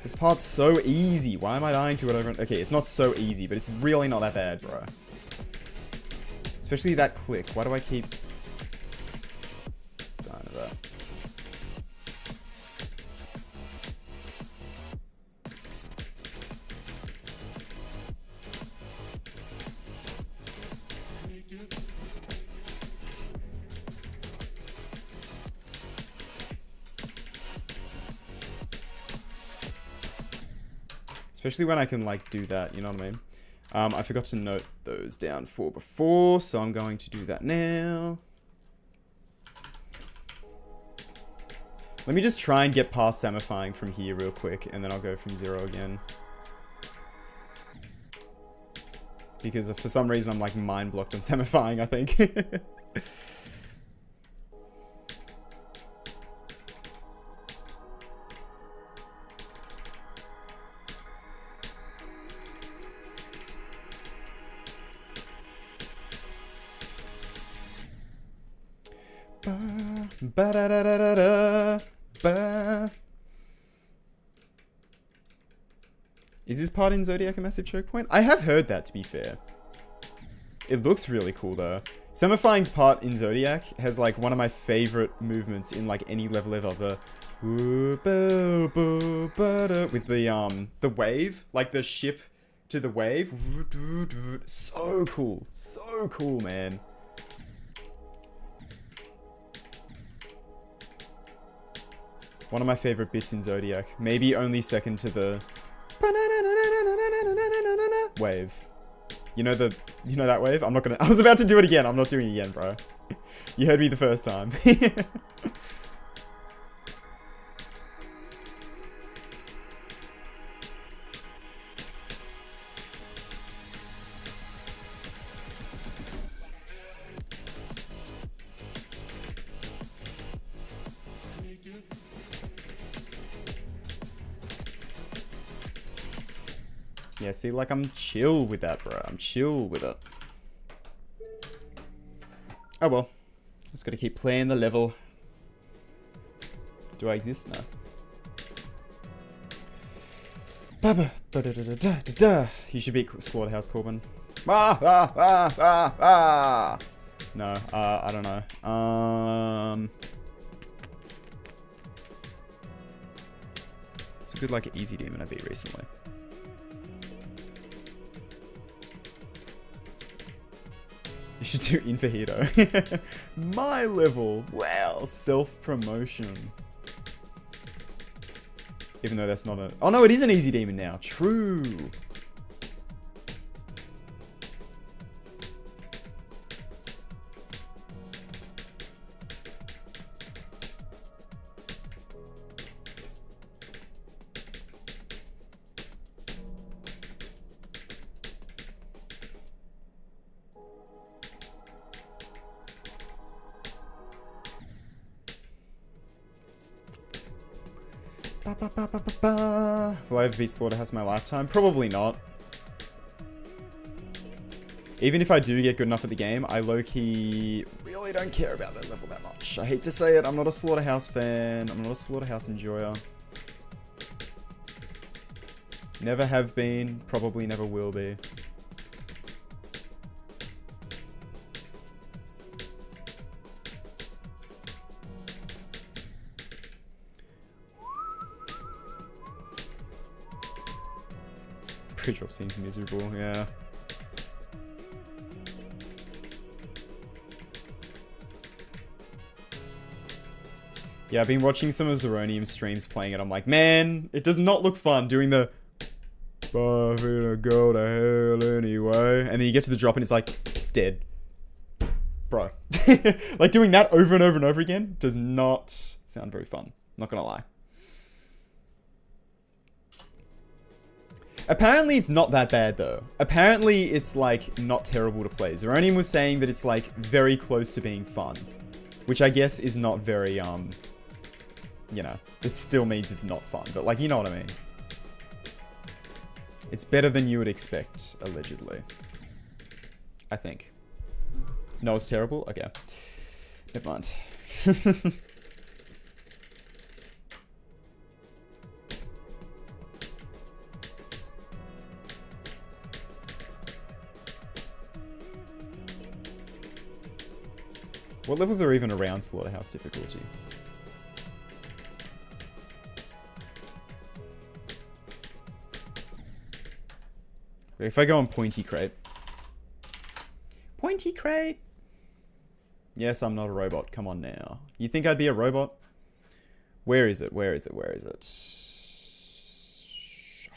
This part's so easy. Why am I dying to it over and... Okay, it's not so easy, but it's really not that bad, bro. Especially that click. Why do I keep dying to that? Especially when I can, like, do that, you know what I mean? I forgot to note those down for before, so I'm going to do that now. Let me just try and get past Samifying from here real quick, and then I'll go from 0 again. Because for some reason I'm, like, mind-blocked on Samifying, I think. Is this part in Zodiac a massive choke point? I have heard that, to be fair. It looks really cool, though. Samifying's part in Zodiac has, like, one of my favorite movements in, like, any level ever. With the wave. Like, the ship to the wave. So cool. So cool, man. One of my favorite bits in Zodiac. Maybe only second to the wave. You know that wave? I'm not gonna... I was about to do it again. I'm not doing it again, bro. You heard me the first time. Yeah, see, like, I'm chill with that, bro. I'm chill with it. Oh, well. Just gotta keep playing the level. Do I exist? No. Baba. You should beat Slaughterhouse Corbin. No, I don't know. It's a good, like, easy demon I beat recently. You should do Infahito. My level. Wow. Self-promotion. Even though that's not a... Oh no, it is an easy demon now. True. Will I ever beat Slaughterhouse in my lifetime? Probably not. Even if I do get good enough at the game, I low-key really don't care about that level that much. I hate to say it, I'm not a Slaughterhouse fan. I'm not a Slaughterhouse enjoyer. Never have been, probably never will be. Pre-drop seems miserable, yeah. Yeah, I've been watching some of Zeronium streams playing it. I'm like, man, it does not look fun doing the I'm gonna go to hell anyway. And then you get to the drop and it's like, dead. Bro. Like doing that over and over and over again does not sound very fun. Not gonna lie. Apparently it's not that bad though. Apparently it's like not terrible to play. Zeronium was saying that it's like very close to being fun. Which I guess is not very, you know, it still means it's not fun. But like, you know what I mean. It's better than you would expect, allegedly. I think. No, it's terrible? Okay. Never mind. What levels are even around Slaughterhouse difficulty? If I go on Pointy Crate. Pointy Crate! Yes, I'm not a robot. Come on now. You think I'd be a robot? Where is it? Where is it? Where is it?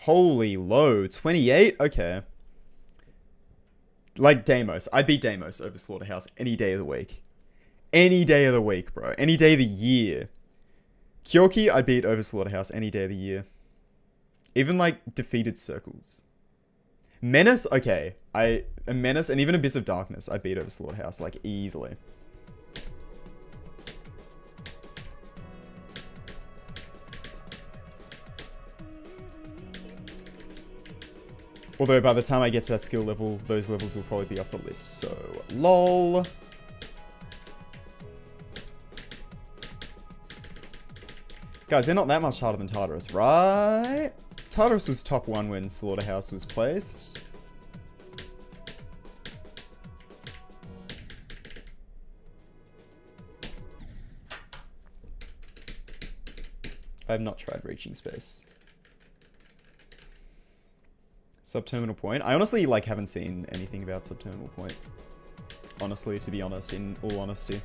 Holy low. 28? Okay. Like Deimos. I'd beat Deimos over Slaughterhouse any day of the week. Any day of the week, bro. Any day of the year. Kyoki, I'd beat over Slaughterhouse any day of the year. Even like Defeated Circles. Menace, okay. A Menace and even Abyss of Darkness, I beat over Slaughterhouse, like, easily. Although by the time I get to that skill level, those levels will probably be off the list, so lol. Guys, they're not that much harder than Tartarus, right? Tartarus was top 1 when Slaughterhouse was placed. I have not tried reaching space. Subterminal Point. I honestly like haven't seen anything about Subterminal Point. Honestly, to be honest, in all honesty.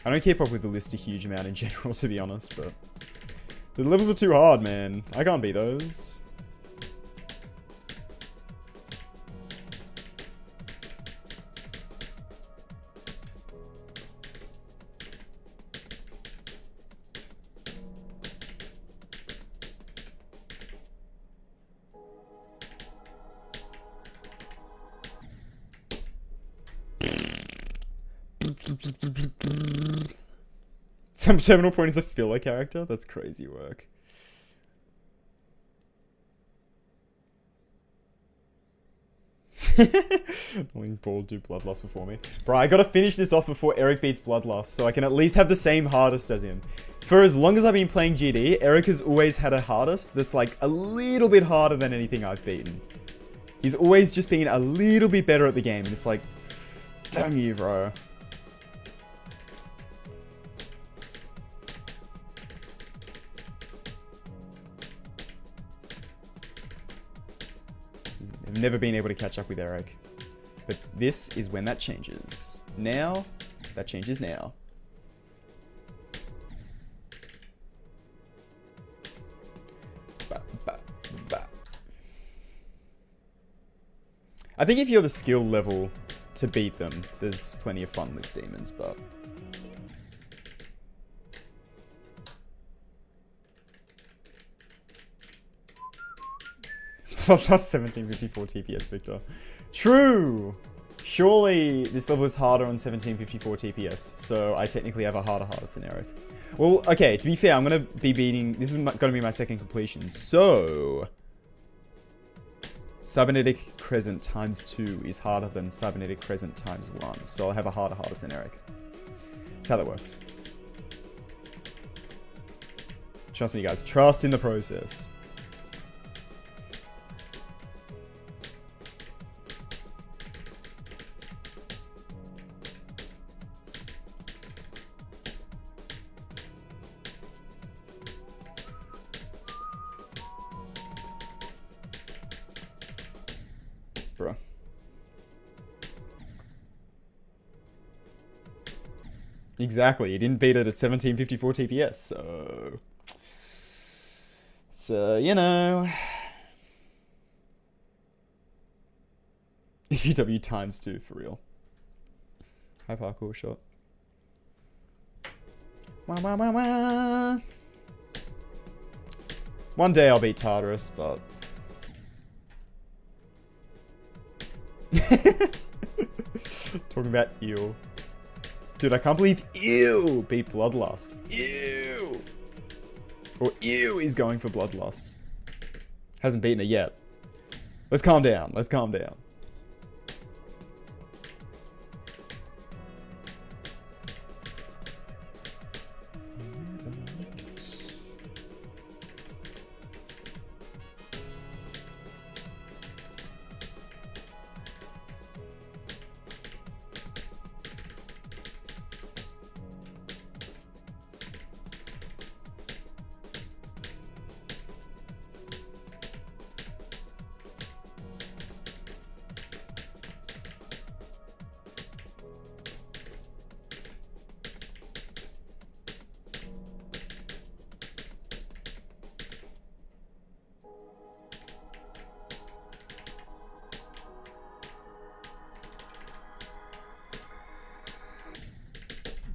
I don't keep up with the list a huge amount in general, to be honest, but the levels are too hard, man. I can't beat those. Subterminal Point is a filler character? That's crazy work. Only Paul do Bloodlust before me. Bro, I gotta finish this off before Eric beats Bloodlust, so I can at least have the same hardest as him. For as long as I've been playing GD, Eric has always had a hardest that's like a little bit harder than anything I've beaten. He's always just been a little bit better at the game, and it's like, damn you, bro. I've never been able to catch up with Eric. But this is when that changes. Now, that changes now. I think if you're the skill level to beat them, there's plenty of fun with demons, but... Plus 1754 TPS, Victor. True! Surely this level is harder on 1754 TPS, so I technically have a harder than Eric. Well, okay, to be fair, I'm gonna be beating... This is gonna be my second completion, so... Cybernetic Crescent times 2 is harder than Cybernetic Crescent times 1, so I'll have a harder than Eric. That's how that works. Trust me, guys. Trust in the process. Bro. Exactly. He didn't beat it at 1754 TPS, so... So, you know... UW times 2, for real. High parkour shot. Wah, wah, wah, wah. One day I'll beat Tartarus, but... Talking about eel. Dude, I can't believe eel beat Bloodlust. Ew! Or ew is going for Bloodlust. Hasn't beaten it yet. Let's calm down. Let's calm down.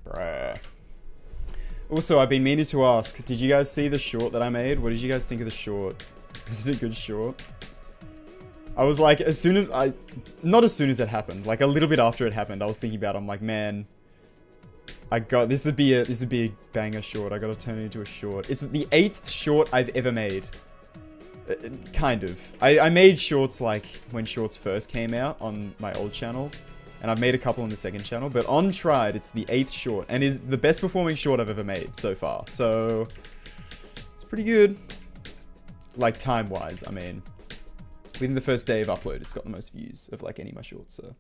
Bruh. Also, I've been meaning to ask, did you guys see the short that I made? What did you guys think of the short? Was it a good short? I was like, as soon as not as soon as it happened, like a little bit after it happened, I was thinking about it, I'm like, man, this would be a banger short. I gotta turn it into a short. It's the 8th short I've ever made. Kind of. I made shorts like when shorts first came out on my old channel. And I've made a couple on the second channel, but on Tride, it's the 8th short, and is the best performing short I've ever made so far. So, it's pretty good. Like, time-wise, I mean. Within the first day of upload, it's got the most views of, like, any of my shorts, so.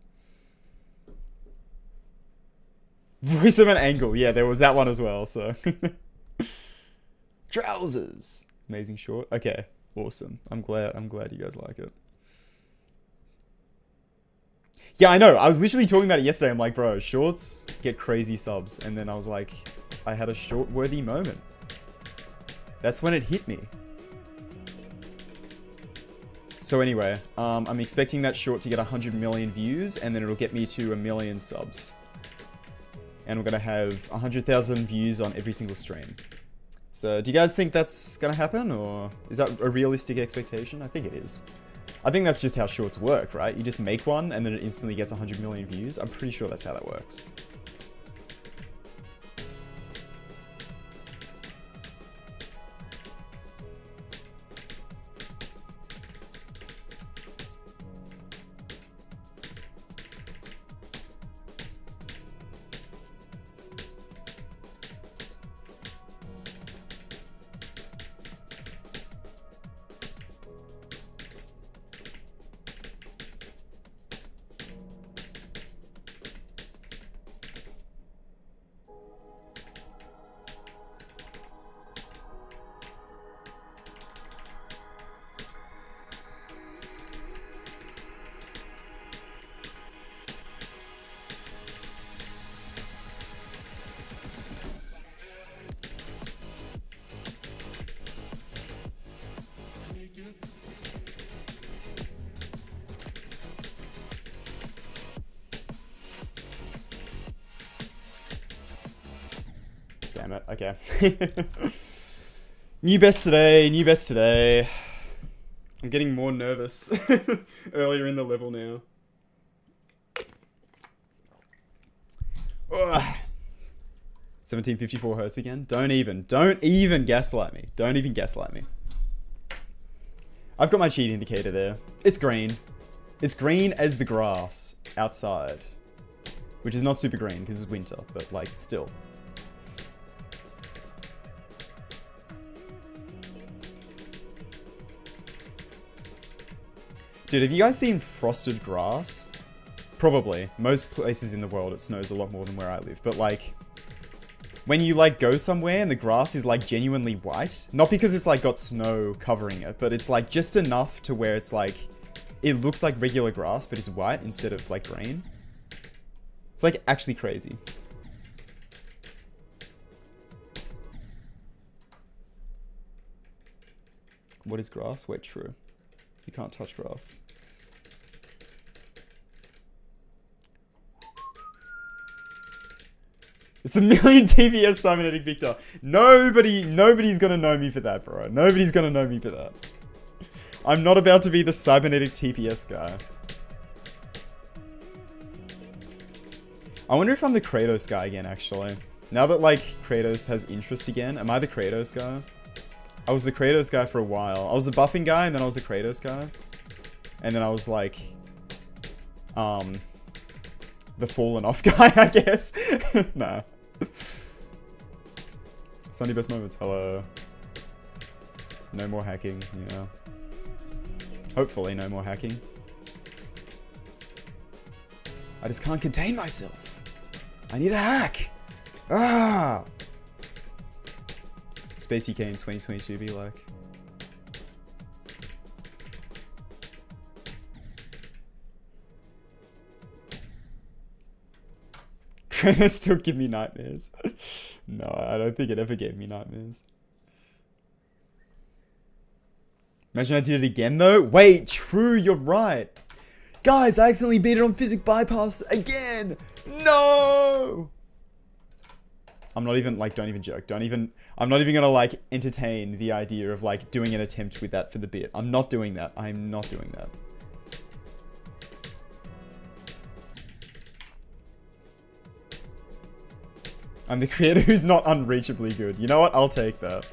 Voice of an angle. Yeah, there was that one as well, so. Trousers. Amazing short. Okay, awesome. I'm glad you guys like it. Yeah, I know. I was literally talking about it yesterday. I'm like, bro, shorts get crazy subs. And then I was like, I had a short-worthy moment. That's when it hit me. So anyway, I'm expecting that short to get 100 million views, and then it'll get me to 1 million subs. And we're going to have 100,000 views on every single stream. So do you guys think that's going to happen, or is that a realistic expectation? I think it is. I think that's just how shorts work, right? You just make one and then it instantly gets 100 million views. I'm pretty sure that's how that works. Damn it, okay. New best today, new best today. I'm getting more nervous earlier in the level now. Ugh. 1754 hertz again. Don't even gaslight me. Don't even gaslight me. I've got my cheat indicator there. It's green. It's green as the grass outside. Which is not super green because it's winter, but like still. Dude, have you guys seen frosted grass? Probably. Most places in the world it snows a lot more than where I live, but like when you like go somewhere and the grass is like genuinely white, not because it's like got snow covering it, but it's like just enough to where it's like it looks like regular grass but it's white instead of like green. It's like actually crazy. What is grass? Wait, true. You can't touch grass. It's a million TPS Cybernetic Victor. Nobody's gonna know me for that, bro. Nobody's gonna know me for that. I'm not about to be the Cybernetic TPS guy. I wonder if I'm the Kratos guy again, actually. Now that, like, Kratos has interest again, am I the Kratos guy? I was the Kratos guy for a while. I was the buffing guy, and then I was the Kratos guy. And then I was, like, the fallen off guy, I guess. Nah. Sunny best moments. Hello. No more hacking. Yeah. Hopefully no more hacking. I just can't contain myself. I need a hack. Ah. Space UK in 2022 be like. Kratos still give me nightmares. No, I don't think it ever gave me nightmares. Imagine I did it again though. Wait, true, you're right. Guys, I accidentally beat it on physics bypass again. No! I'm not even, like, don't even joke. I'm not even gonna, like, entertain the idea of, like, doing an attempt with that for the bit. I'm not doing that. I'm not doing that. I'm the creator who's not unreachably good. You know what? I'll take that.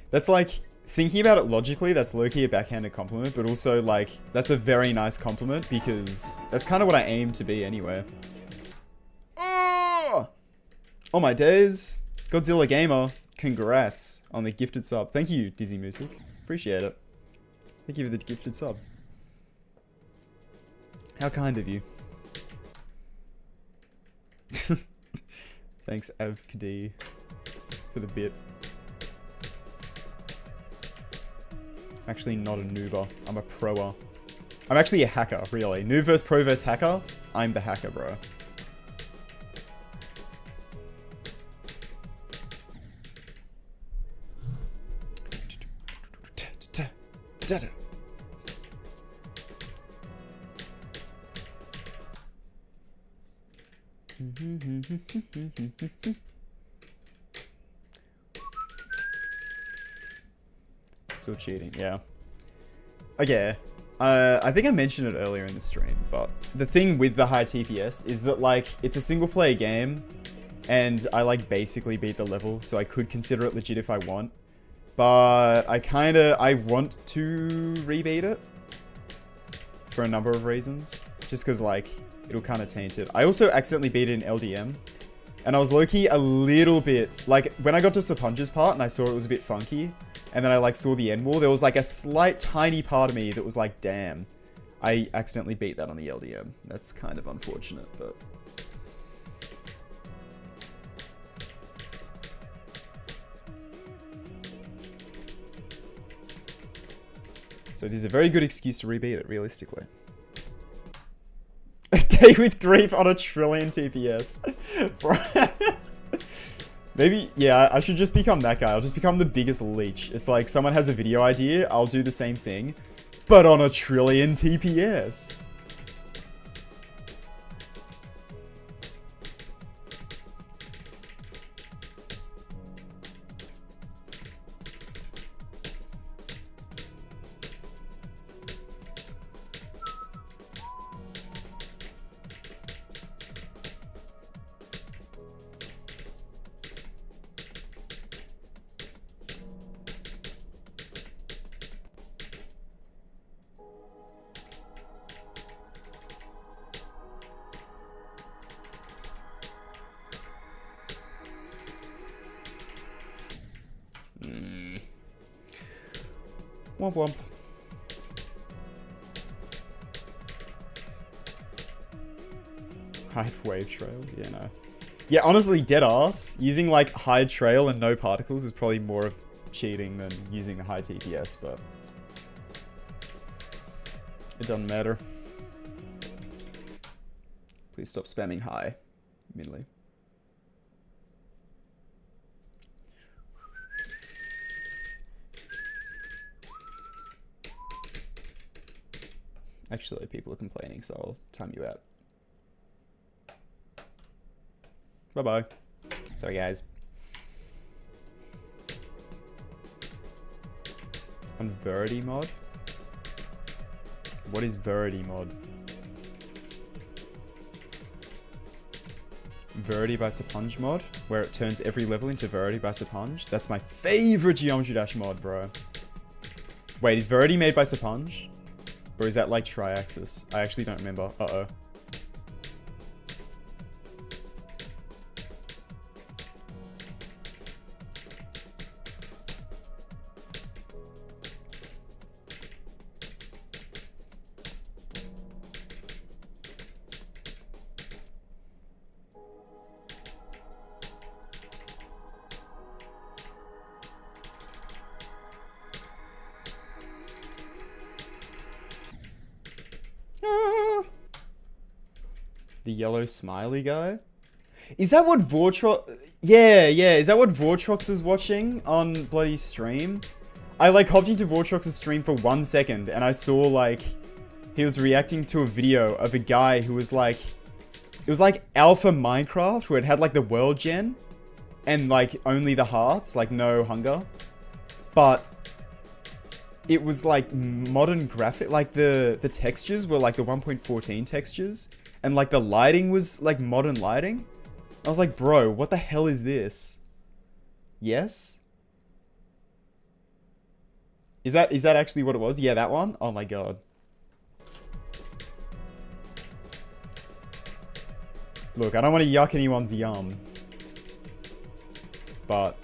That's like, thinking about it logically, that's low-key a backhanded compliment, but also, like, that's a very nice compliment because that's kind of what I aim to be anyway. Oh! Oh my days. Godzilla Gamer, congrats on the gifted sub. Thank you, Dizzy Music. Appreciate it. Thank you for the gifted sub. How kind of you. Thanks, Avkd, for the bit. I'm actually not a noober. I'm a proer. I'm actually a hacker, really. Noob versus pro versus hacker. I'm the hacker, bro. Still cheating, yeah. Okay, I think I mentioned it earlier in the stream, but the thing with the high TPS is that, like, it's a single player game, and I, like, basically beat the level, so I could consider it legit if I want. But I want to rebeat it for a number of reasons, just because, like, it'll kind of taint it. I also accidentally beat it in LDM, and I was low-key a little bit, like, when I got to Sapunja's part and I saw it was a bit funky, and then I, like, saw the end wall, there was, like, a slight, tiny part of me that was like, damn, I accidentally beat that on the LDM. That's kind of unfortunate, but... So this is a very good excuse to rebeat it, realistically. A day with grief on a trillion TPS. Maybe, yeah, I should just become that guy. I'll just become the biggest leech. It's like someone has a video idea, I'll do the same thing, but on a trillion TPS. Womp womp. Hide wave trail? Yeah, no. Yeah, honestly, dead ass. Using like high trail and no particles is probably more of cheating than using the high TPS, but it doesn't matter. Please stop spamming high, Minley. Actually, people are complaining, so I'll time you out. Bye-bye. Sorry, guys. On Verity mod? What is Verity mod? Verity by Sapunge mod? Where it turns every level into Verity by Sapunge? That's my favorite Geometry Dash mod, bro. Wait, is Verity made by Sapunge? Or is that like Triaxis? I actually don't remember. Uh-oh. The yellow smiley guy? Is that what Vortrox... Yeah, is that what Vortrox was watching on bloody stream? I like hopped into Vortrox's stream for 1 second and I saw like... He was reacting to a video of a guy who was like... It was like alpha Minecraft where it had like the world gen and like only the hearts, like no hunger. But... It was like modern graphic, like the textures were like the 1.14 textures. And like the lighting was like modern lighting. I was like, bro, what the hell is this? Yes? Is that actually what it was? Yeah, that one? Oh my god. Look, I don't want to yuck anyone's yum. But...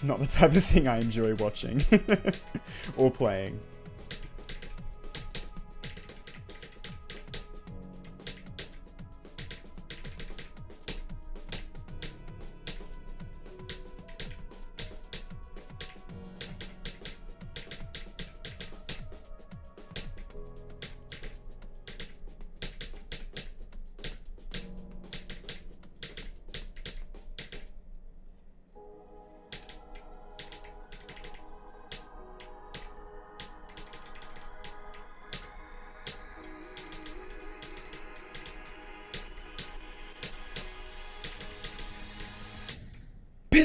not the type of thing I enjoy watching. Or playing.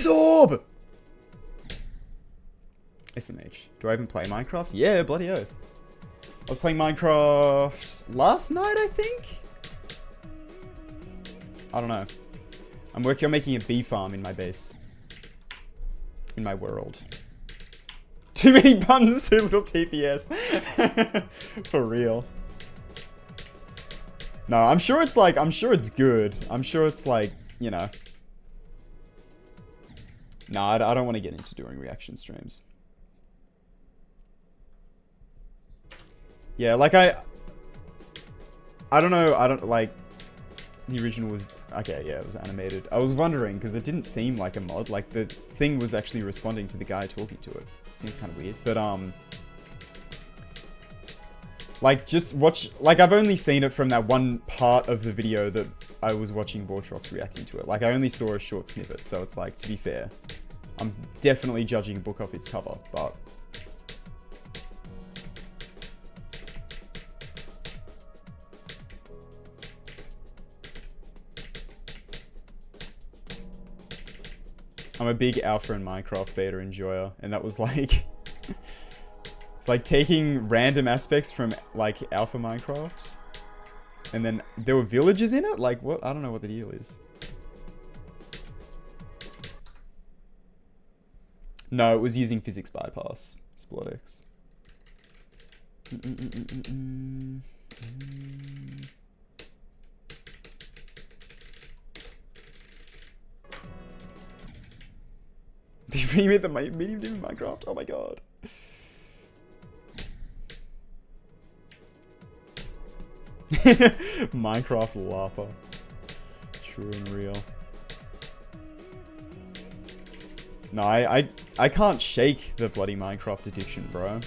Orb! SMH. Do I even play Minecraft? Yeah, bloody oath. I was playing Minecraft last night, I think? I don't know. I'm working on making a bee farm in my base. In my world. Too many buttons, too little TPS. For real. No, I'm sure it's like, I'm sure it's good. I'm sure it's like, you know. No, I don't want to get into doing reaction streams. Yeah, like I don't know, like, the original was, okay, yeah, it was animated. I was wondering, because it didn't seem like a mod, like the thing was actually responding to the guy talking to it. Seems kind of weird, but like, just watch, like, I've only seen it from that one part of the video that I was watching Vortrox reacting to it. Like, I only saw a short snippet, so it's like, to be fair, I'm definitely judging a book off its cover, but... I'm a big alpha and Minecraft beta enjoyer, and that was like... it's like taking random aspects from, like, alpha Minecraft, and then there were villages in it? Like, what? I don't know what the deal is. No, it was using physics bypass. Splodex. Did you remake the medium dim in Minecraft? Oh my god. Minecraft Lapa. True and real. No, I can't shake the bloody Minecraft addiction, bro.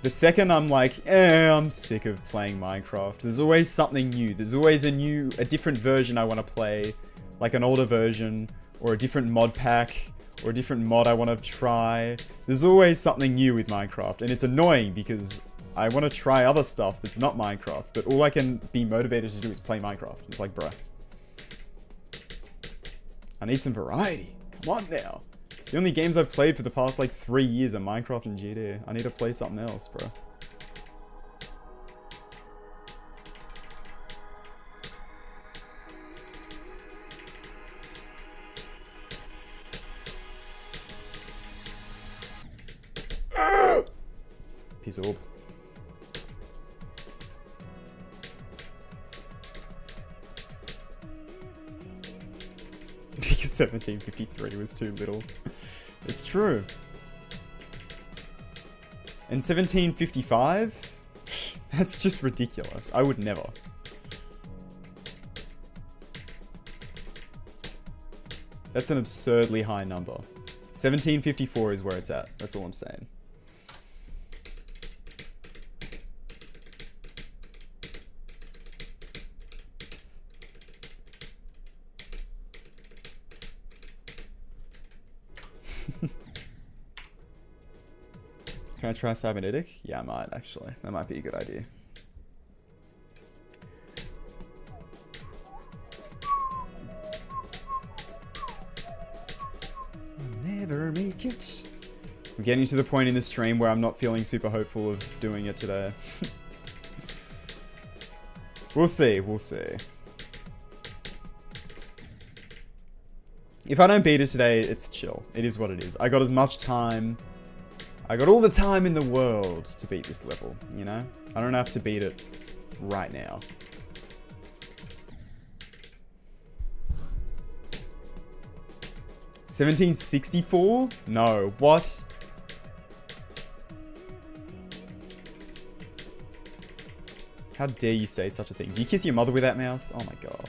The second I'm like, I'm sick of playing Minecraft. There's always something new. There's always a different version I want to play. Like an older version, or a different mod pack, or a different mod I want to try. There's always something new with Minecraft, and it's annoying because I want to try other stuff that's not Minecraft, but all I can be motivated to do is play Minecraft. It's like, bruh. I need some variety. Come on now. The only games I've played for the past, like, 3 years are Minecraft and GD. I need to play something else, bro. Piece of orb. 1753 was too little. It's true. And 1755? That's just ridiculous. I would never. That's an absurdly high number. 1754 is where it's at. That's all I'm saying. Can I try Cybernetic? Yeah, I might, actually. That might be a good idea. I'll never make it. I'm getting to the point in this stream where I'm not feeling super hopeful of doing it today. We'll see, we'll see. If I don't beat it today, it's chill. It is what it is. I got as much time... I got all the time in the world to beat this level, you know? I don't have to beat it right now. $17.64? No. What? How dare you say such a thing? Do you kiss your mother with that mouth? Oh my god.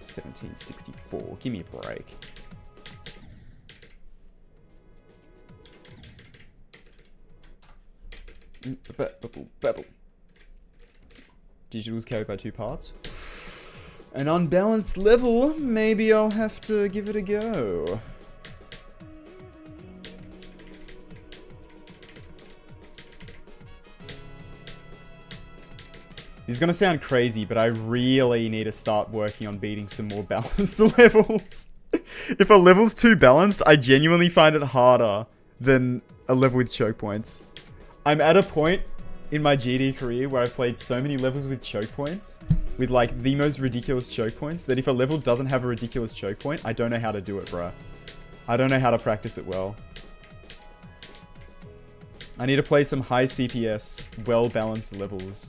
$17.64. Give me a break. Digital's carried by 2 parts. An unbalanced level. Maybe I'll have to give it a go. This is gonna sound crazy, but I really need to start working on beating some more balanced levels. If a level's too balanced, I genuinely find it harder than a level with choke points. I'm at a point in my GD career where I've played so many levels with choke points, with like the most ridiculous choke points, that if a level doesn't have a ridiculous choke point, I don't know how to do it, bro. I don't know how to practice it well. I need to play some high CPS, well-balanced levels.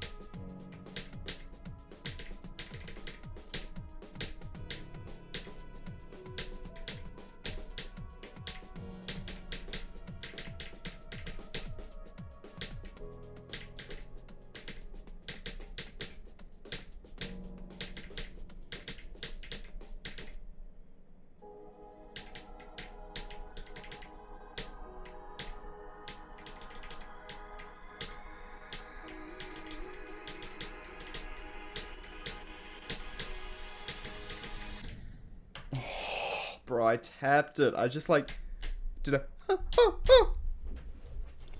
bro. I tapped it. I just like did a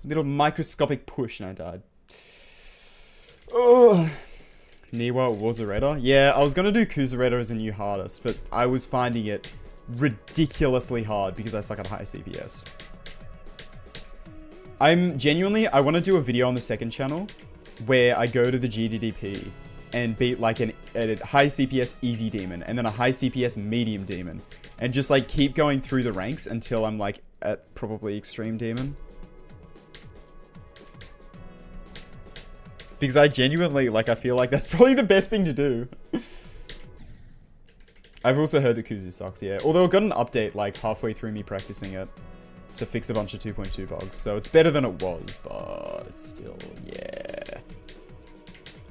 little microscopic push and I died. Oh. Niwa Wazareta? Yeah, I was gonna do Kuzareta as a new hardest, but I was finding it ridiculously hard because I suck at high CPS. I want to do a video on the second channel where I go to the GDDP and beat like a high CPS easy demon and then a high CPS medium demon and just like keep going through the ranks until I'm like at probably extreme demon. Because I genuinely, like, I feel like that's probably the best thing to do. I've also heard that Kuzu sucks, yeah. Although I got an update, like, halfway through me practicing it to fix a bunch of 2.2 bugs. So it's better than it was, but it's still, yeah.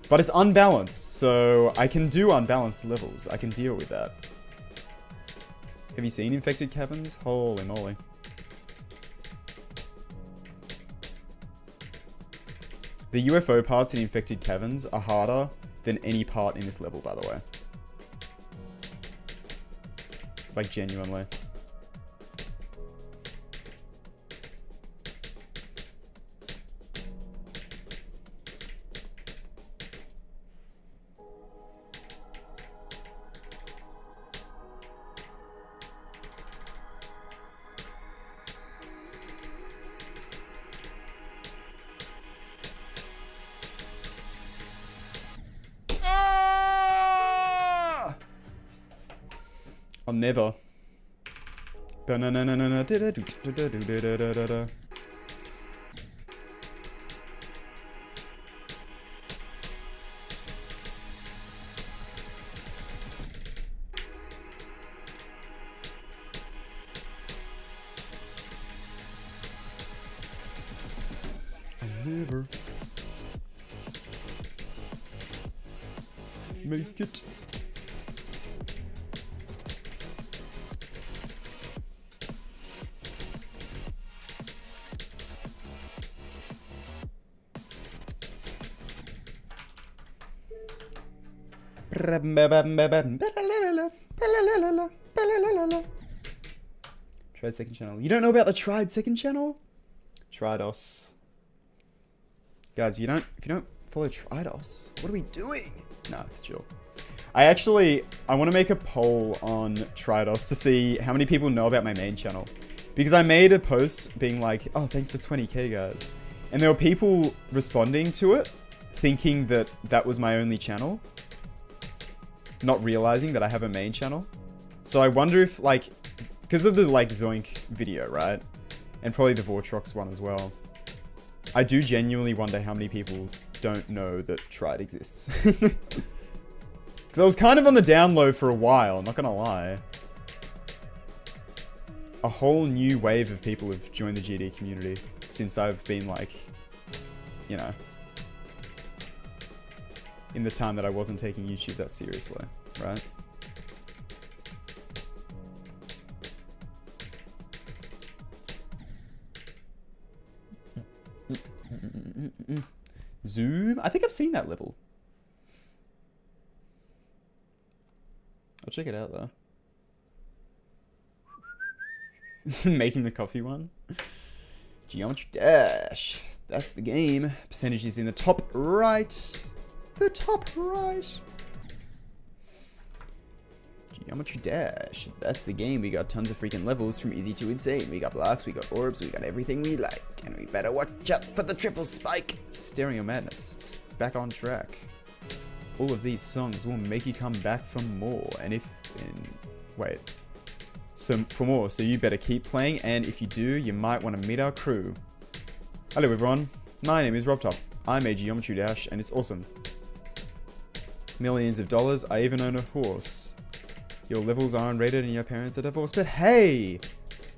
But it's unbalanced, so I can do unbalanced levels. I can deal with that. Have you seen Infected Caverns? Holy moly. The UFO parts in Infected Caverns are harder than any part in this level, by the way. Like, genuinely. I'll never. Never make it. Tride second channel. You don't know about the Tride second channel? Tridos. Guys, if you don't follow Tridos, what are we doing? Nah, it's chill. I want to make a poll on Tridos to see how many people know about my main channel. Because I made a post being like, oh, thanks for 20k, guys. And there were people responding to it, thinking that that was my only channel. Not realizing that I have a main channel. So I wonder if, like, because of the, like, Zoink video, right? And probably the Vortrox one as well. I do genuinely wonder how many people don't know that Tride exists. Because I was kind of on the down low for a while, not gonna lie. A whole new wave of people have joined the GD community since I've been, like, you know, in the time that I wasn't taking YouTube that seriously, right? Zoom? I think I've seen that level. I'll check it out though. Making the coffee one. Geometry Dash. That's the game. Percentage is in the top right. The top right. Geometry Dash. That's the game. We got tons of freaking levels from easy to insane. We got blocks, we got orbs, we got everything we like. And we better watch out for the triple spike. Stereo Madness. Back on track. All of these songs will make you come back for more. Wait. So for more, so you better keep playing, and if you do, you might want to meet our crew. Hello everyone, my name is RobTop. I'm a Geometry Dash, and it's awesome. Millions of dollars, I even own a horse. Your levels are unrated and your parents are divorced, but hey!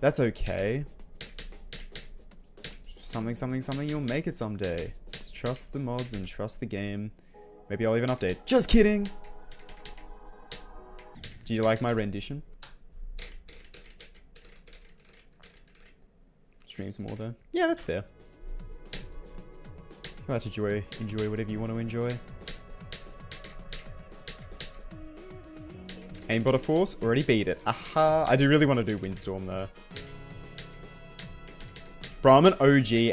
That's okay. Something, something, something, you'll make it someday. Just trust the mods and trust the game. Maybe I'll even update. Just kidding! Do you like my rendition? Streams more though. Yeah, that's fair. Let's enjoy whatever you want to enjoy. Aimbot of Force, already beat it. Aha, I do really want to do Windstorm though. Bro, I'm an OG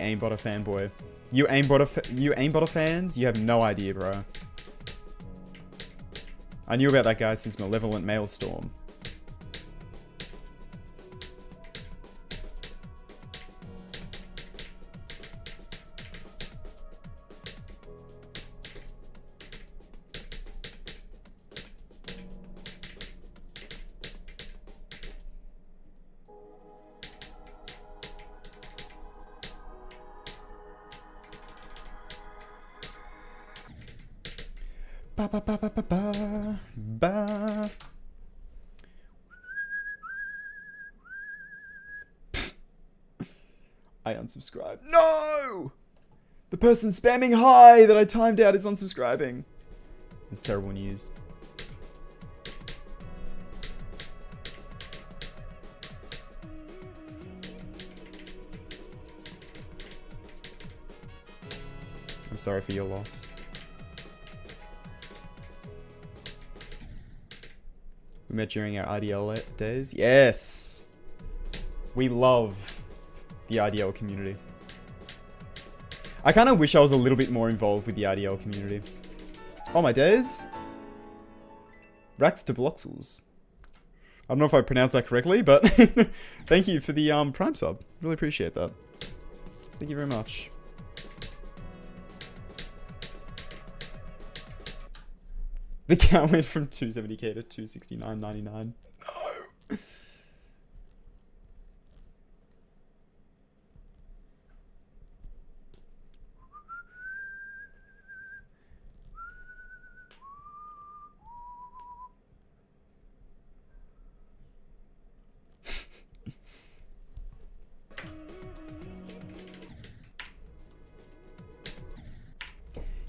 Aimbotter fanboy. You Aimbotter fans, you have no idea, bro. I knew about that guy since Malevolent Maelstrom. Ba ba ba ba ba ba ba. I unsubscribed. No! The person spamming hi that I timed out is unsubscribing. It's terrible news. I'm sorry for your loss. We met during our IDL days. Yes! We love the IDL community. I kind of wish I was a little bit more involved with the IDL community. Oh, my days. Rax to Bloxels. I don't know if I pronounced that correctly, but thank you for the Prime sub. Really appreciate that. Thank you very much. The count went from 270k to 269.99. No.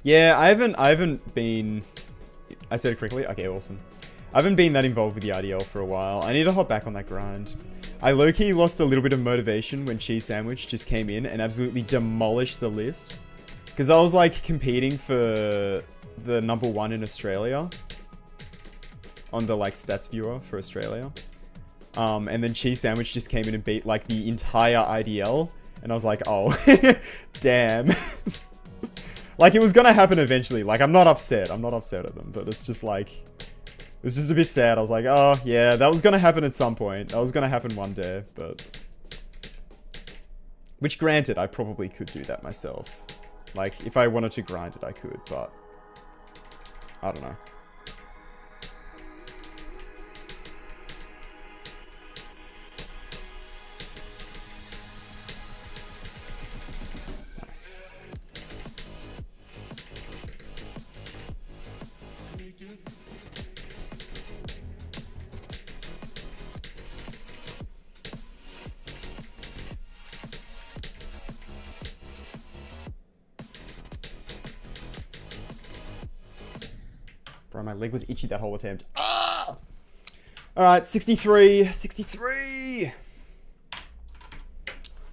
Yeah, I haven't been... I said it correctly? Okay, awesome. I haven't been that involved with the RDL for a while. I need to hop back on that grind. I low-key lost a little bit of motivation when Cheese Sandwich just came in and absolutely demolished the list. Because I was like competing for the #1 in Australia. On the like stats viewer for Australia. And then Cheese Sandwich just came in and beat like the entire IDL. And I was like, oh, damn. Like, it was gonna happen eventually. Like, I'm not upset. I'm not upset at them. But it's just like... It was just a bit sad. I was like, oh, yeah, that was gonna happen at some point. That was gonna happen one day, but... Which, granted, I probably could do that myself. Like, if I wanted to grind it, I could, but... I don't know. Bro, my leg was itchy that whole attempt. Ah! Alright, 63. 63!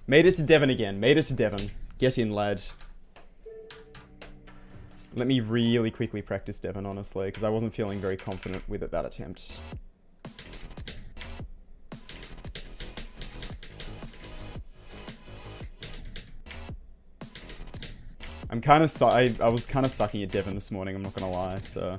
Made it to Devon again. Made it to Devon. Get in, lad. Let me really quickly practice Devon, honestly, because I wasn't feeling very confident with it that attempt. I'm kind of I was kind of sucking at Devon this morning, I'm not gonna lie, so...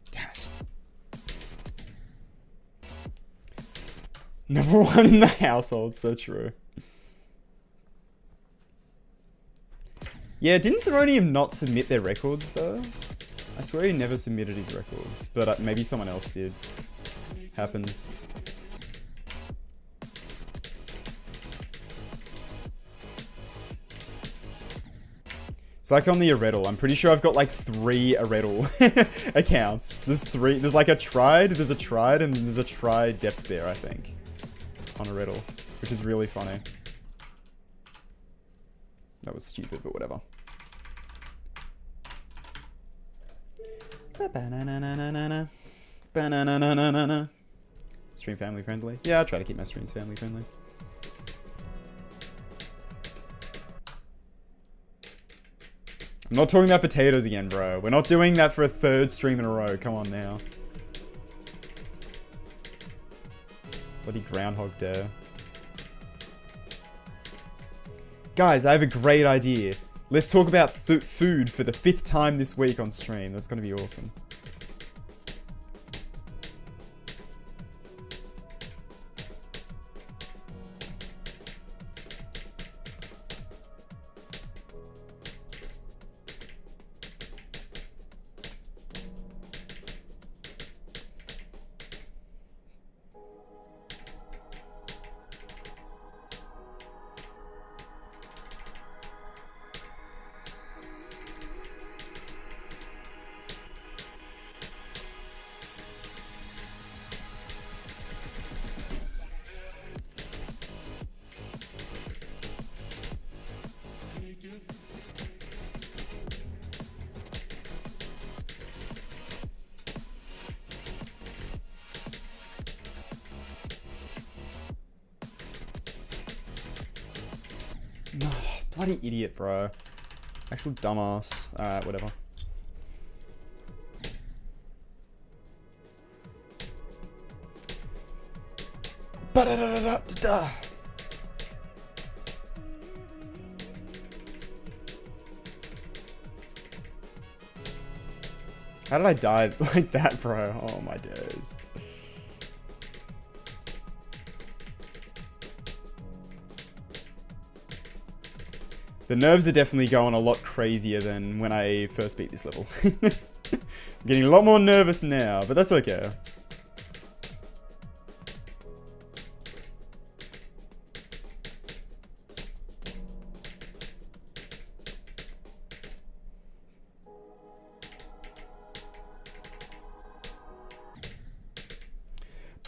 Damn it. #1 in the household, so true. Yeah, didn't Zeronium not submit their records, though? I swear he never submitted his records, but maybe someone else did. Happens. It's like on the Areddle. I'm pretty sure I've got like 3 Areddle accounts. There's 3. There's like a Tride, there's a Tride, and there's a Tride depth there, I think. On Areddle, which is really funny. That was stupid, but whatever. Ba-ba-na-na-na-na-na. Ba-na-na-na-na-na. Stream family friendly. Yeah, I try to keep my streams family friendly. I'm not talking about potatoes again, bro. We're not doing that for a third stream in a row. Come on now. Bloody Groundhog Day. Guys, I have a great idea. Let's talk about food for the 5th time this week on stream. That's going to be awesome. Bloody idiot, bro. Actual dumbass. Alright, whatever. Ba-da-da-da-da-da-da. How did I die like that, bro? Oh my days. The nerves are definitely going a lot crazier than when I first beat this level. I'm getting a lot more nervous now, but that's okay.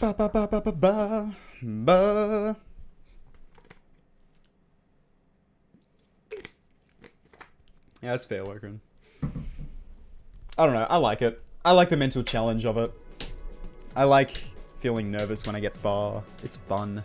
Ba ba ba ba ba ba ba. Yeah, that's fair, Logan. I don't know. I like it. I like the mental challenge of it. I like feeling nervous when I get far. It's fun.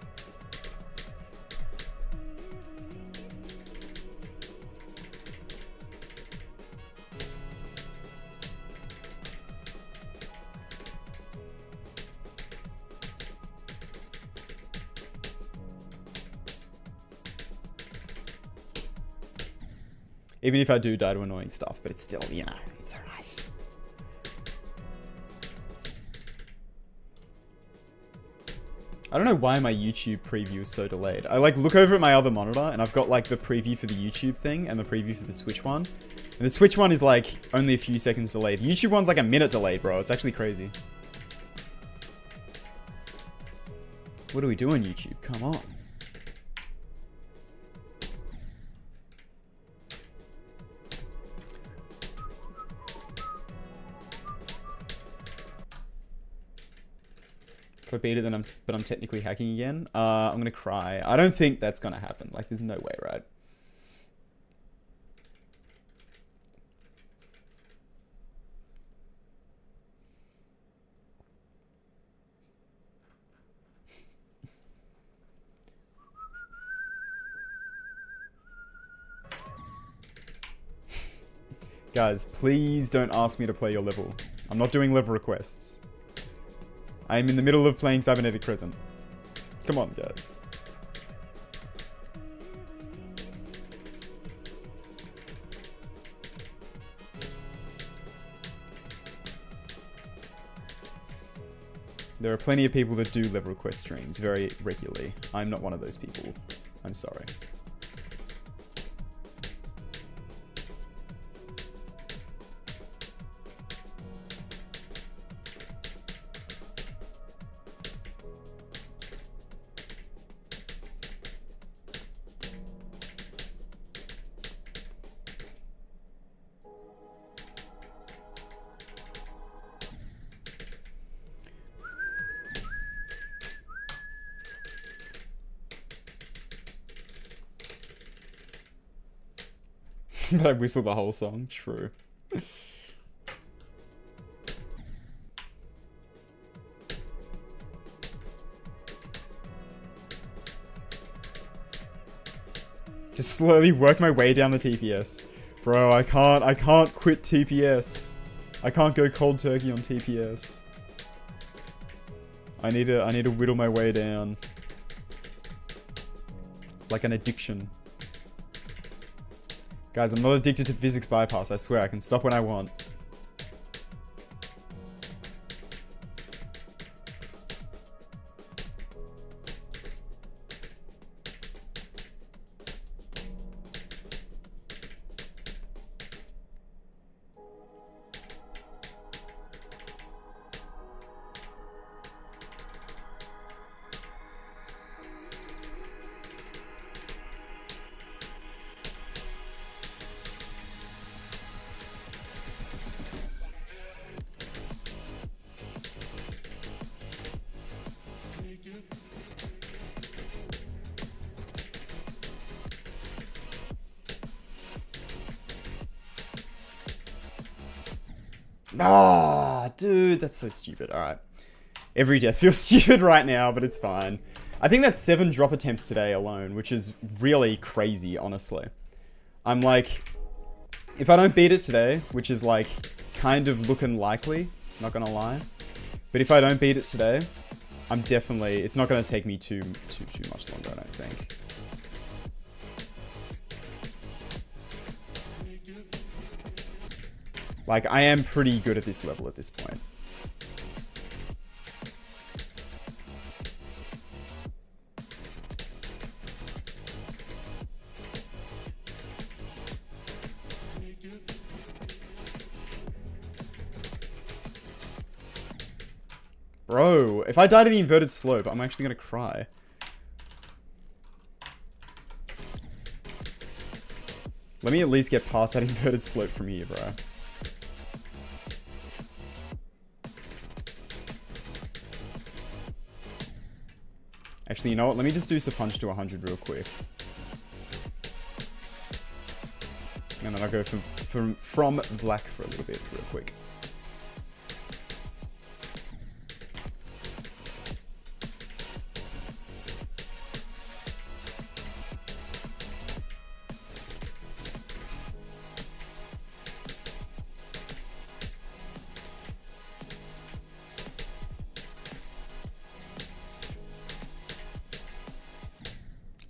Even if I do die to annoying stuff, but it's still, you know, it's alright. I don't know why my YouTube preview is so delayed. I like look over at my other monitor and I've got like the preview for the YouTube thing and the preview for the Twitch one. And the Twitch one is like only a few seconds delayed. The YouTube one's like a minute delayed, bro. It's actually crazy. What do we do on YouTube? Come on. If I beat it, then but I'm technically hacking again. I'm gonna cry. I don't think that's gonna happen. Like, there's no way, right? Guys, please don't ask me to play your level. I'm not doing level requests. I am in the middle of playing Cybernetic Crescent. Come on, guys. There are plenty of people that do level request streams very regularly. I'm not one of those people. I'm sorry. But I whistled the whole song. True. Just slowly work my way down the TPS. Bro, I can't quit TPS. I can't go cold turkey on TPS. I need to whittle my way down. Like an addiction. Guys, I'm not addicted to physics bypass, I swear, I can stop when I want. Ah, dude, that's so stupid. Alright. Every death feels stupid right now, but it's fine. I think that's 7 drop attempts today alone, which is really crazy, honestly. I'm like, if I don't beat it today, which is like kind of looking likely, not gonna lie. But if I don't beat it today, I'm definitely, it's not gonna take me too much longer, I don't think. Like, I am pretty good at this level at this point. Bro, if I die to the inverted slope, I'm actually gonna cry. Let me at least get past that inverted slope from here, bro. Actually, you know what? Let me just do punch to 100 real quick. And then I'll go from black for a little bit real quick.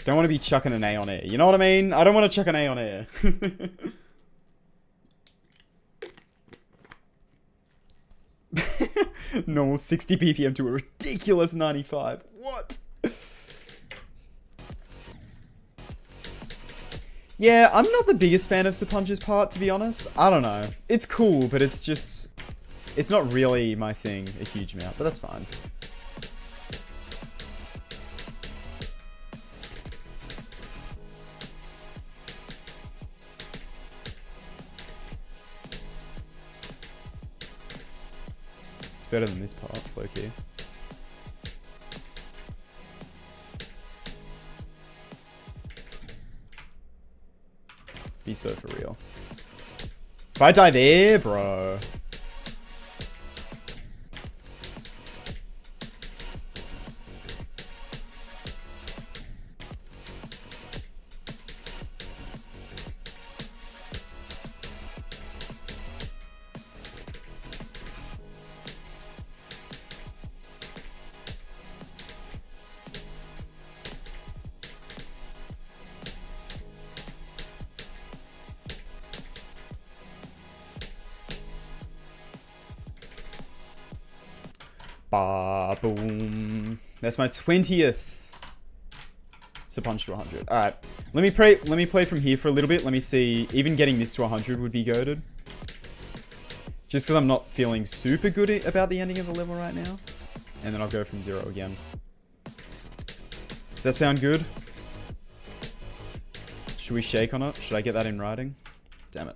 Don't want to be chucking an A on air. You know what I mean? I don't want to chuck an A on air. Normal 60 BPM to a ridiculous 95. What? Yeah, I'm not the biggest fan of Sapunja's part, to be honest. I don't know. It's cool, but it's just... It's not really my thing a huge amount, but that's fine. It's better than this part, low-key. Be so for real. If I die there, bro. Boom. That's my 20th punch to 100. Alright. Let me play from here for a little bit. Let me see. Even getting this to 100 would be goated. Just because I'm not feeling super good about the ending of the level right now. And then I'll go from 0 again. Does that sound good? Should we shake on it? Should I get that in writing? Damn it.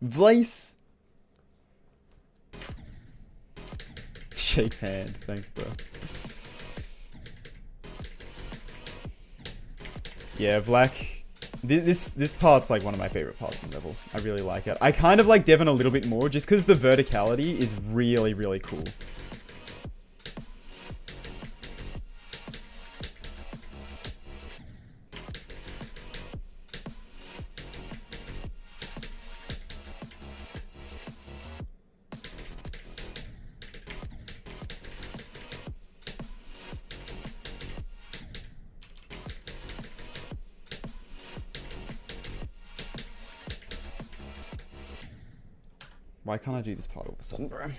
Vlace. Shakes hand. Thanks, bro. Yeah, Vlak. This part's like one of my favorite parts of the level. I really like it. I kind of like Devon a little bit more just because the verticality is really, really cool. Why can't I do this part all of a sudden, bro? How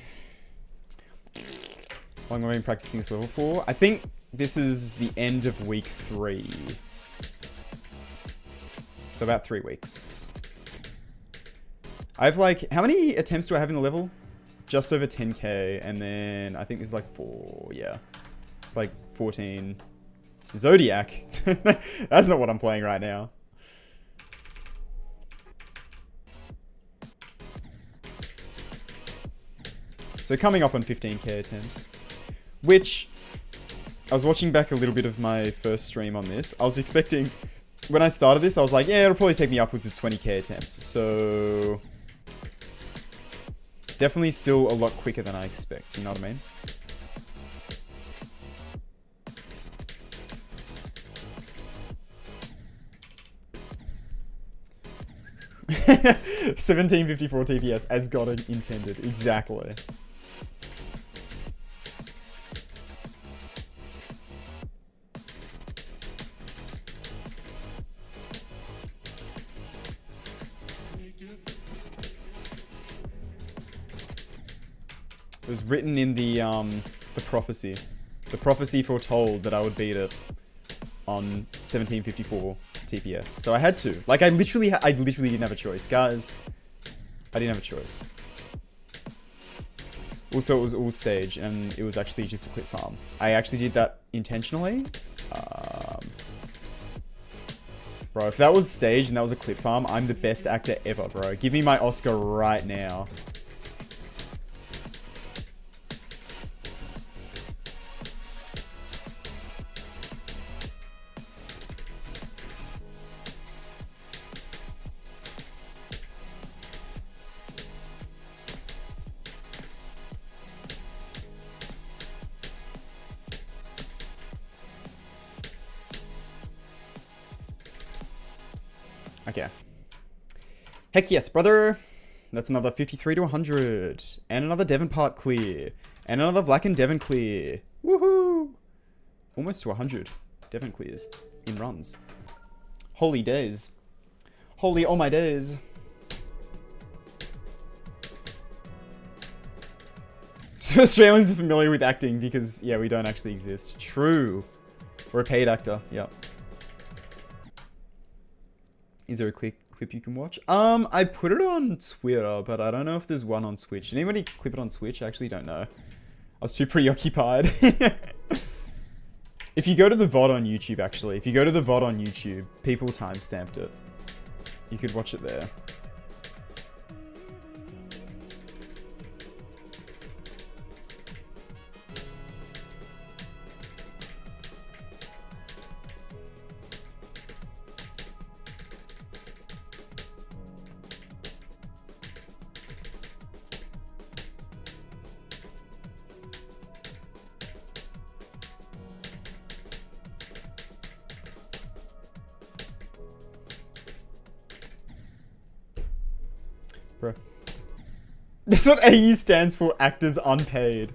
long have I been practicing this level for? I think this is the end of week 3. So about 3 weeks. I have like, how many attempts do I have in the level? Just over 10k, and then I think this is like 4, yeah. It's like 14. Zodiac. That's not what I'm playing right now. So coming up on 15k attempts, which I was watching back a little bit of my first stream on this. I was expecting, when I started this, I was like, yeah, it'll probably take me upwards of 20k attempts. So definitely still a lot quicker than I expect, you know what I mean? (1754) TPS as God intended, exactly. It was written in the prophecy. The prophecy foretold that I would beat it on 1754 TPS. So I had to. Like I literally didn't have a choice, guys. I didn't have a choice. Also, it was all stage, and it was actually just a clip farm. I actually did that intentionally. Bro, if that was stage and that was a clip farm, I'm the best actor ever, bro. Give me my Oscar right now. Okay. Heck yes, brother. That's another 53 to 100. And another Devon part clear. And another Black and Devon clear. Woohoo! Almost to 100 Devon clears in runs. Holy days. Holy oh my days. So Australians are familiar with acting because, yeah, we don't actually exist. True. We're a paid actor. Yep. Is there a clip you can watch? I put it on Twitter, but I don't know if there's one on Twitch. Did anybody clip it on Twitch? I actually don't know. I was too preoccupied. If you go to the VOD on YouTube, actually, if you go to the VOD on YouTube, people timestamped it. You could watch it there. Bro. That's what AU stands for, Actors Unpaid.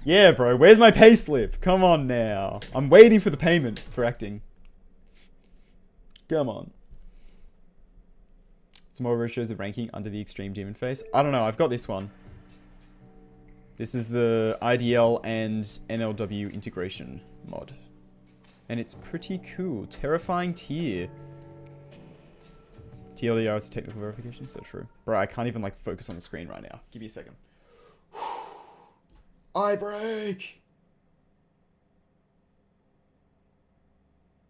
Yeah, bro, where's my pay slip? Come on now. I'm waiting for the payment for acting. Come on. Tomorrow shows the ranking under the extreme demon face. I don't know, I've got this one. This is the IDL and NLW integration mod. And it's pretty cool. Terrifying tier. TLDR is technical verification, so true. Bro, I can't even like focus on the screen right now. Give me a second. Eye break!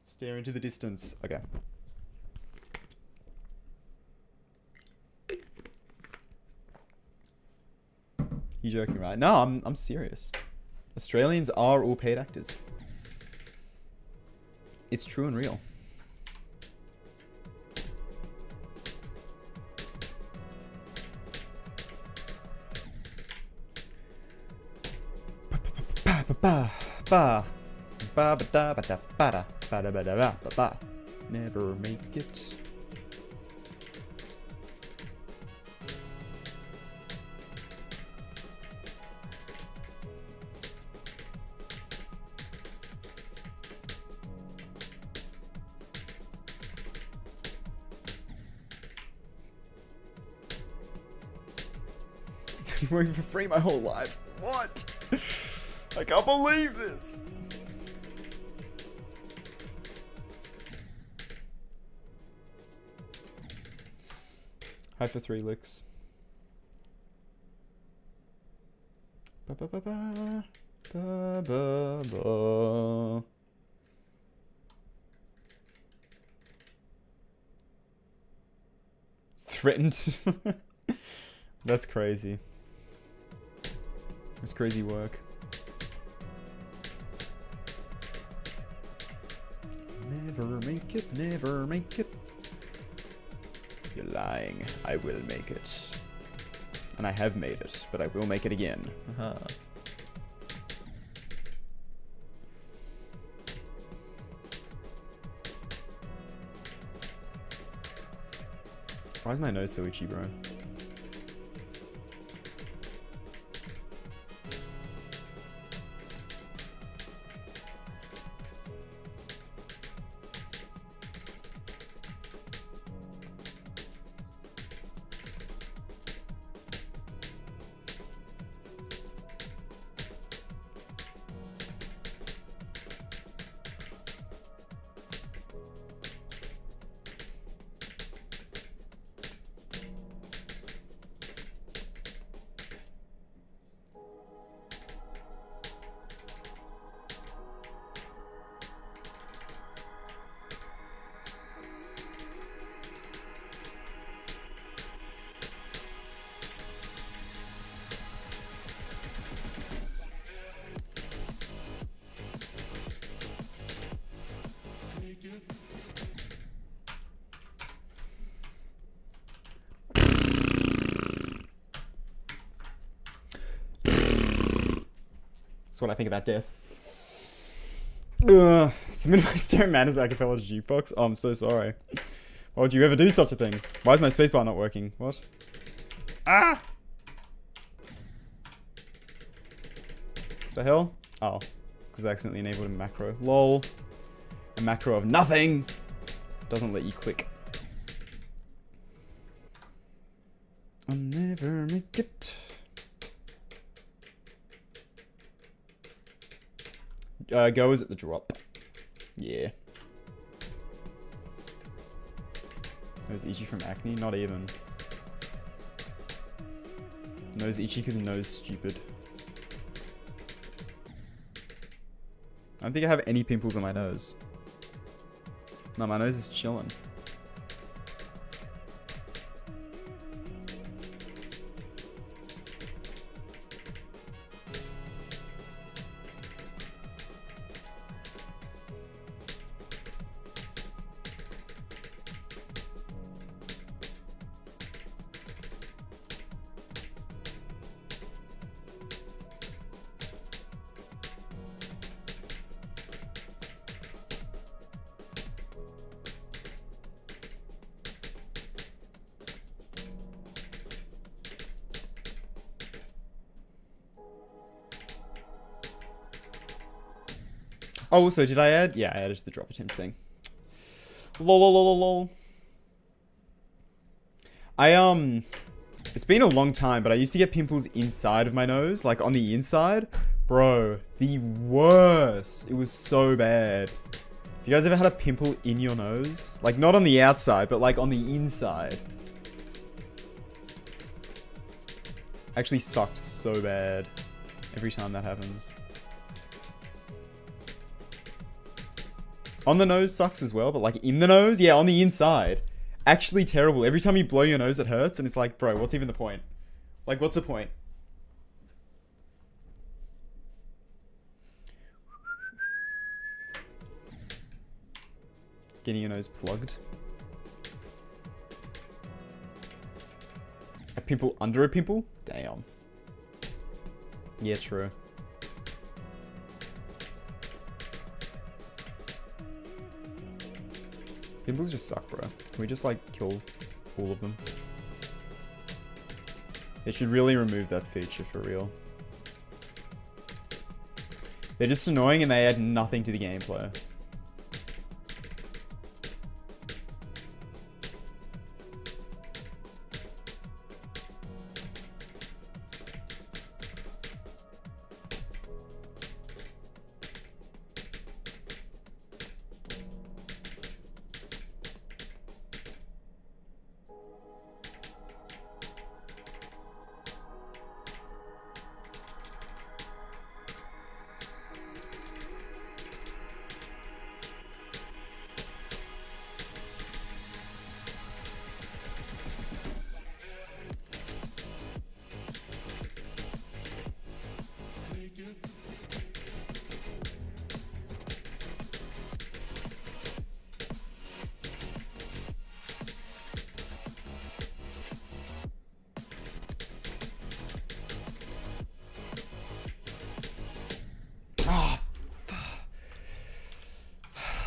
Stare into the distance. Okay. You joking, right? No, I'm serious. Australians are all paid actors. It's true and real. Ba ba ba ba da ba da ba da ba da ba da ba ba. Never make it. Working for free my whole life. What? I can't believe this. Hi for 3 licks. Ba ba ba ba ba ba ba. Threatened. That's crazy. That's crazy work. Never make it, never make it. You're lying. I will make it. And I have made it, but I will make it again. Aha. Why is my nose so itchy, bro? That's what I think about death. Submitted my Stone Manners a cappella to Jukebox. Oh, I'm so sorry. Why would you ever do such a thing? Why is my spacebar not working? What? Ah! The hell? Oh, because I accidentally enabled a macro. Lol. A macro of nothing. Doesn't let you click. I'll never make it. Go is at the drop. Yeah. Nose itchy from acne? Not even. Nose itchy because nose stupid. I don't think I have any pimples on my nose. No, my nose is chilling. Oh, also, did I add? Yeah, I added the drop attempt thing. Lol, lol, lol, lol. It's been a long time, but I used to get pimples inside of my nose, like on the inside. Bro, the worst. It was so bad. Have you guys ever had a pimple in your nose? Like, not on the outside, but like on the inside. Actually sucked so bad every time that happens. On the nose sucks as well, but like in the nose? Yeah, on the inside. Actually terrible. Every time you blow your nose, it hurts, and it's like, bro, what's even the point? Like, what's the point? Getting your nose plugged. A pimple under a pimple? Damn. Yeah, true. Pinballs just suck, bro. Can we just, like, kill all of them? They should really remove that feature for real. They're just annoying and they add nothing to the gameplay.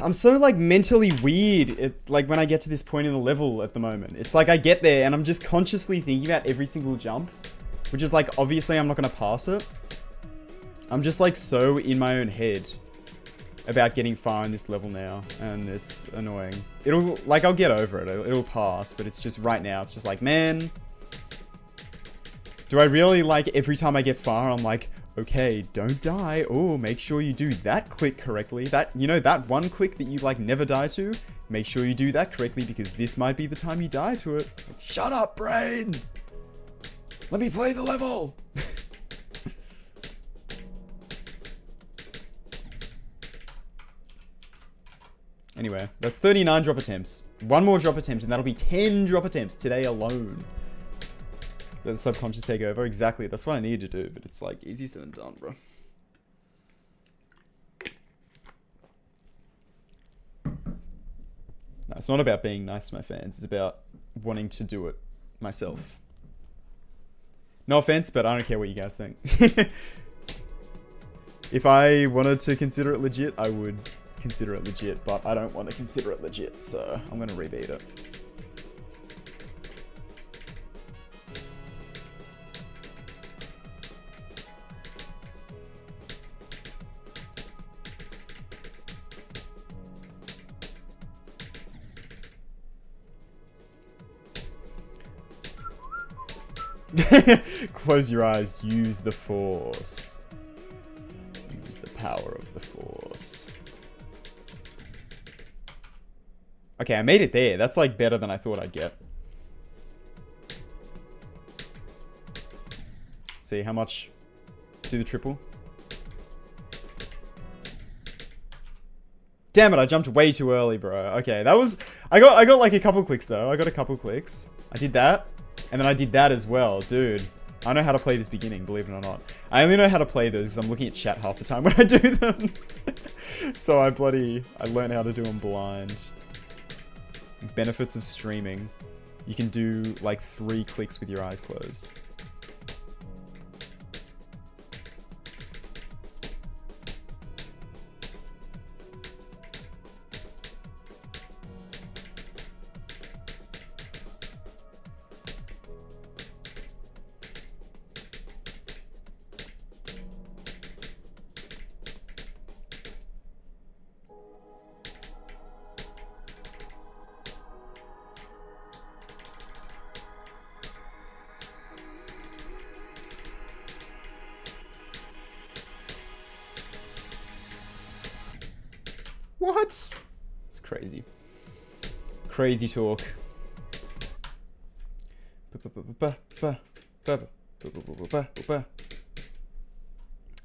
I'm so, like, mentally weird, like, when I get to this point in the level at the moment. It's like I get there and I'm just consciously thinking about every single jump. Which is, like, obviously I'm not going to pass it. I'm just, like, so in my own head about getting far in this level now. And it's annoying. It'll, like, I'll get over it. It'll pass. But it's just, right now, it's just like, man. Do I really, like, every time I get far, I'm like, okay, don't die. Oh, make sure you do that click correctly. That, you know, that one click that you, like, never die to? Make sure you do that correctly because this might be the time you die to it. Like, shut up, brain! Let me play the level! Anyway, that's 39 drop attempts. One more drop attempt and that'll be 10 drop attempts today alone. Let the subconscious take over. Exactly. That's what I need to do. But it's like easier said than done, bro. No, it's not about being nice to my fans. It's about wanting to do it myself. No offense, but I don't care what you guys think. If I wanted to consider it legit, I would consider it legit. But I don't want to consider it legit. So I'm going to rebeat it. Close your eyes, use the force. Use the power of the force. Okay, I made it there. That's like better than I thought I'd get. See how much? Do the triple. Damn it, I jumped way too early, bro. Okay, that was... I got like a couple clicks though. I got a couple clicks. I did that. And then I did that as well, dude. I know how to play this beginning, believe it or not. I only know how to play those because I'm looking at chat half the time when I do them. So I learned how to do them blind. Benefits of streaming. You can do like 3 clicks with your eyes closed. What? It's crazy. Crazy talk.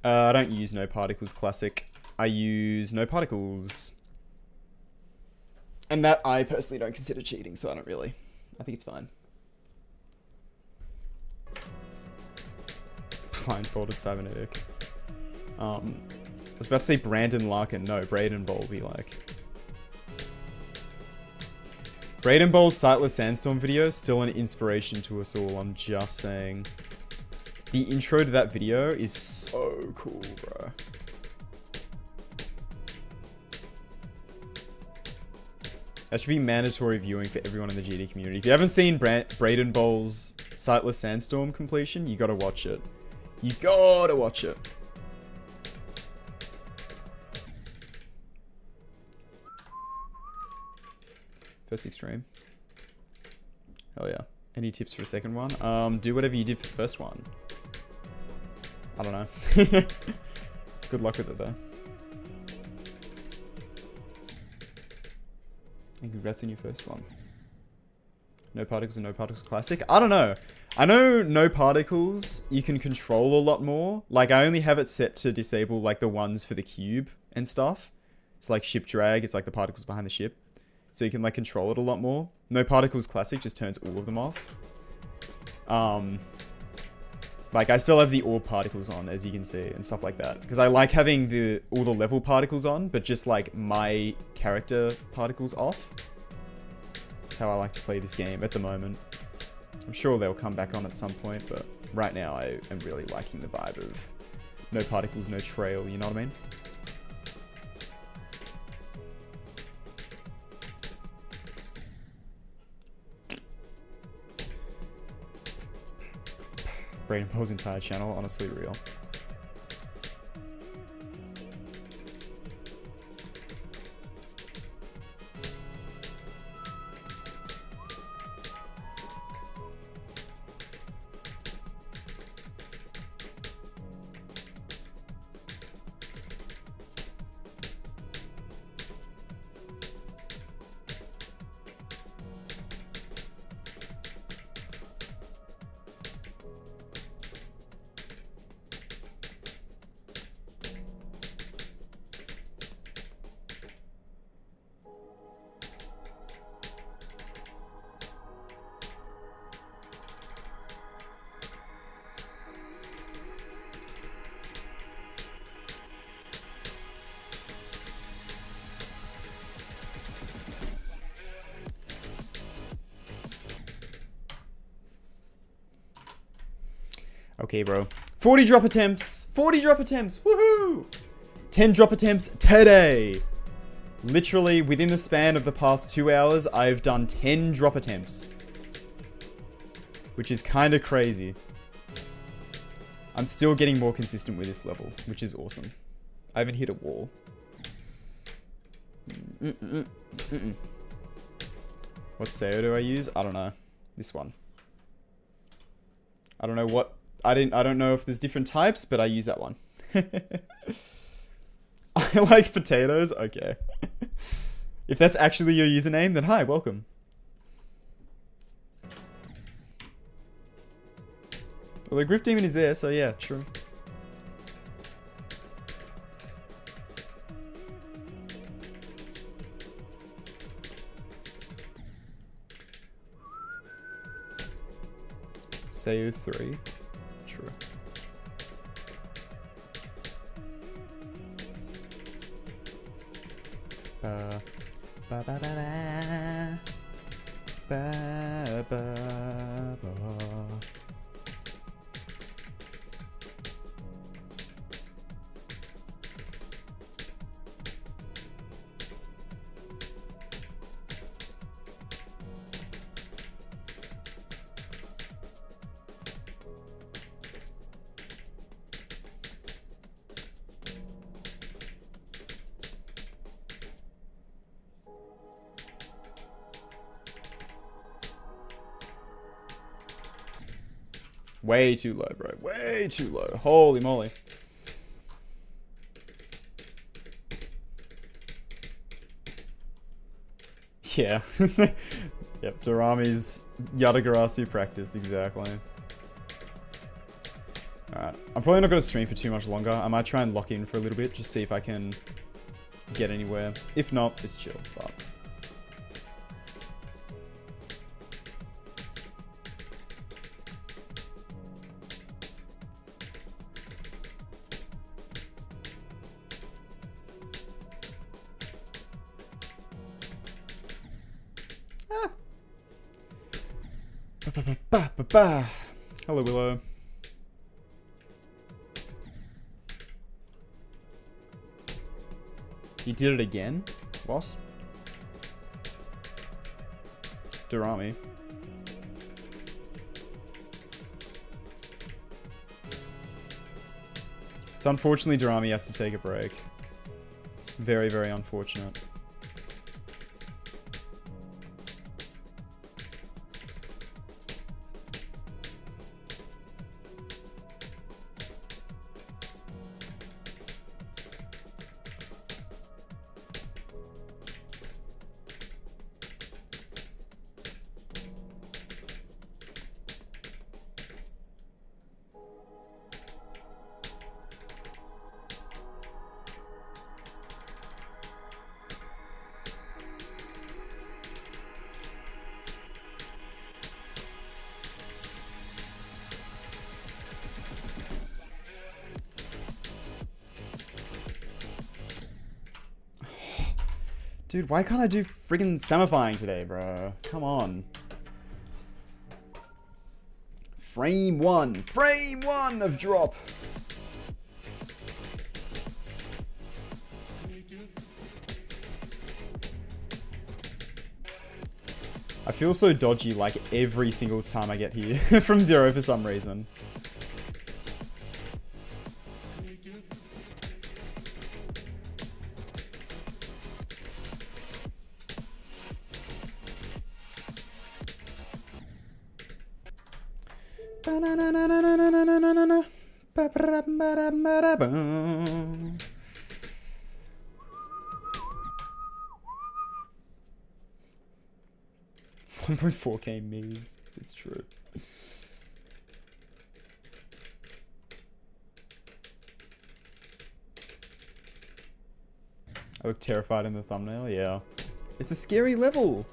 I don't use No Particles Classic. I use No Particles. And that I personally don't consider cheating, so I don't really. I think it's fine. Blindfolded Cybernetic. I was about to say Brandon Larkin. No, Braden Bowl be like. Braden Bowl's Sightless Sandstorm video is still an inspiration to us all, I'm just saying. The intro to that video is so cool, bro. That should be mandatory viewing for everyone in the GD community. If you haven't seen Braden Bowl's Sightless Sandstorm completion, you gotta watch it. You gotta watch it. First extreme. Oh yeah. Any tips for a second one? Do whatever you did for the first one. I don't know. Good luck with it though. And congrats on your first one. No Particles and No Particles Classic? I don't know. I know No Particles you can control a lot more. Like I only have it set to disable like the ones for the cube and stuff. It's like ship drag, it's like the particles behind the ship. So you can like control it a lot more. No Particles Classic just turns all of them off. Like I still have the orb particles on, as you can see, and stuff like that. Because I like having all the level particles on, but just like my character particles off. That's how I like to play this game at the moment. I'm sure they'll come back on at some point, but right now I am really liking the vibe of no particles, no trail, you know what I mean? Braden Paul's entire channel, honestly real. Okay, bro. 40 drop attempts! 40 drop attempts! Woohoo! 10 drop attempts today! Literally, within the span of the past 2 hours, I've done 10 drop attempts. Which is kind of crazy. I'm still getting more consistent with this level, which is awesome. I haven't hit a wall. What Sayo do I use? I don't know. This one. I don't know what... I don't know if there's different types, but I use that one. I like potatoes? Okay. If that's actually your username, then hi, welcome. Well, the Grip Demon is there, so yeah, true. Sayo 3. True. Ba ba ba ba ba ba ba. Way too low, bro. Way too low. Holy moly. Yeah. Yep, Dorami's yatagarasu practice, exactly. Alright. I'm probably not going to stream for too much longer. I might try and lock in for a little bit, just see if I can get anywhere. If not, it's chill, but... Hello, Willow. You did it again? What? Durami. It's unfortunately Durami has to take a break. Very, very unfortunate. Dude, why can't I do friggin' samifying today, bro? Come on. Frame one of drop. I feel so dodgy like every single time I get here from zero for some reason. $1.4K memes. It's true. I look terrified in the thumbnail, yeah. It's a scary level.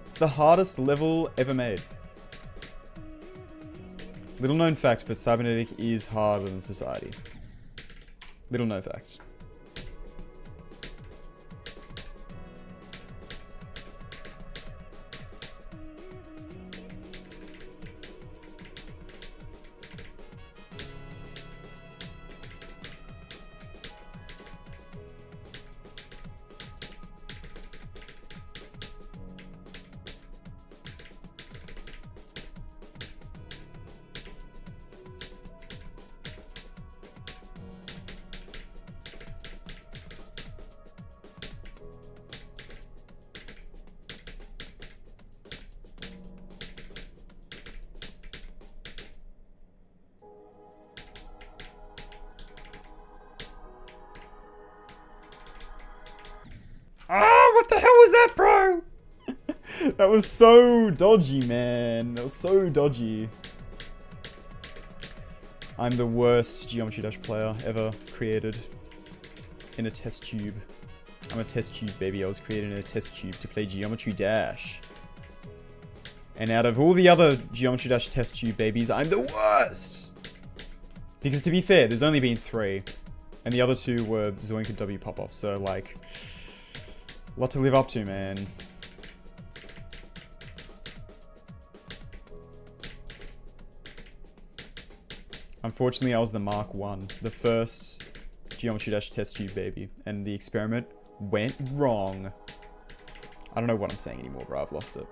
It's the hardest level ever made. Little known fact, but Cybernetic is harder than Society. Little known fact. Ah, what the hell was that, bro? That was so dodgy, man. That was so dodgy. I'm the worst Geometry Dash player ever created in a test tube. I'm a test tube, baby. I was created in a test tube to play Geometry Dash. And out of all the other Geometry Dash test tube babies, I'm the worst! Because to be fair, there's only been 3. And the other 2 were Zoink and W pop-off, so like... a lot to live up to, man. Unfortunately, I was the Mark 1, the first Geometry Dash test tube baby, and the experiment went wrong. I don't know what I'm saying anymore, bro. I've lost it.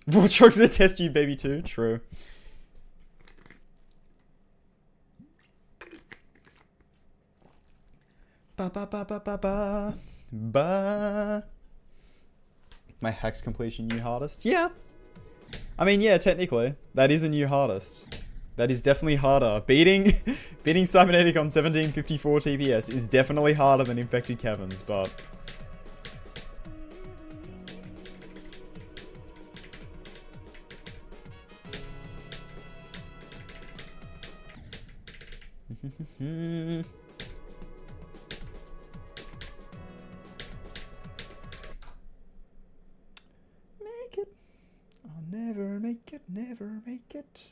Wartruck's is a test tube baby too. True. Ba ba ba ba ba ba ba. My hacks completion new hardest? Yeah. I mean, yeah, technically. That is a new hardest. That is definitely harder. Beating Cybernetic on 1754 TPS is definitely harder than Infected Caverns, but... Make it. I'll never make it, never make it.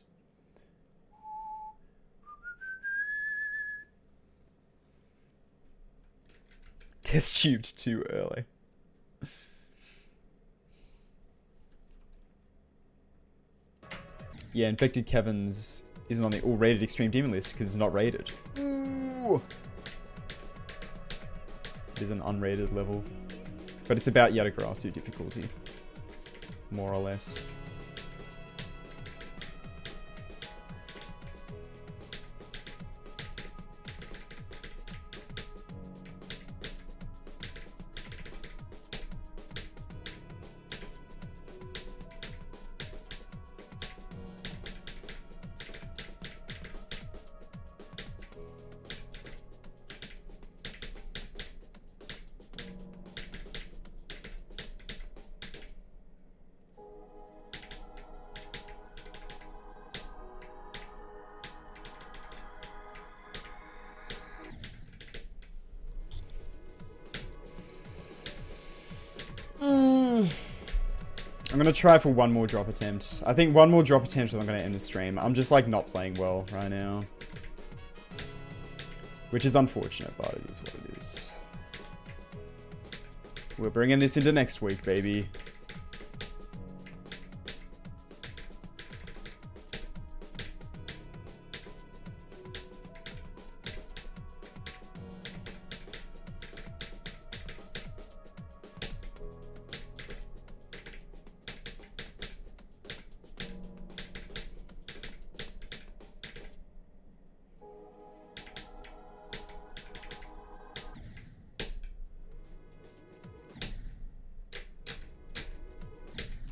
Test tubed too early. Yeah, Infected Caverns isn't on the all-rated Extreme Demon list because it's not rated. Ooh. It is an unrated level. But it's about yatagarasu difficulty. More or less. I'm gonna try for one more drop attempt. I think one more drop attempt and I'm gonna end the stream. I'm just like not playing well right now. Which is unfortunate, but it is what it is. We're bringing this into next week, baby.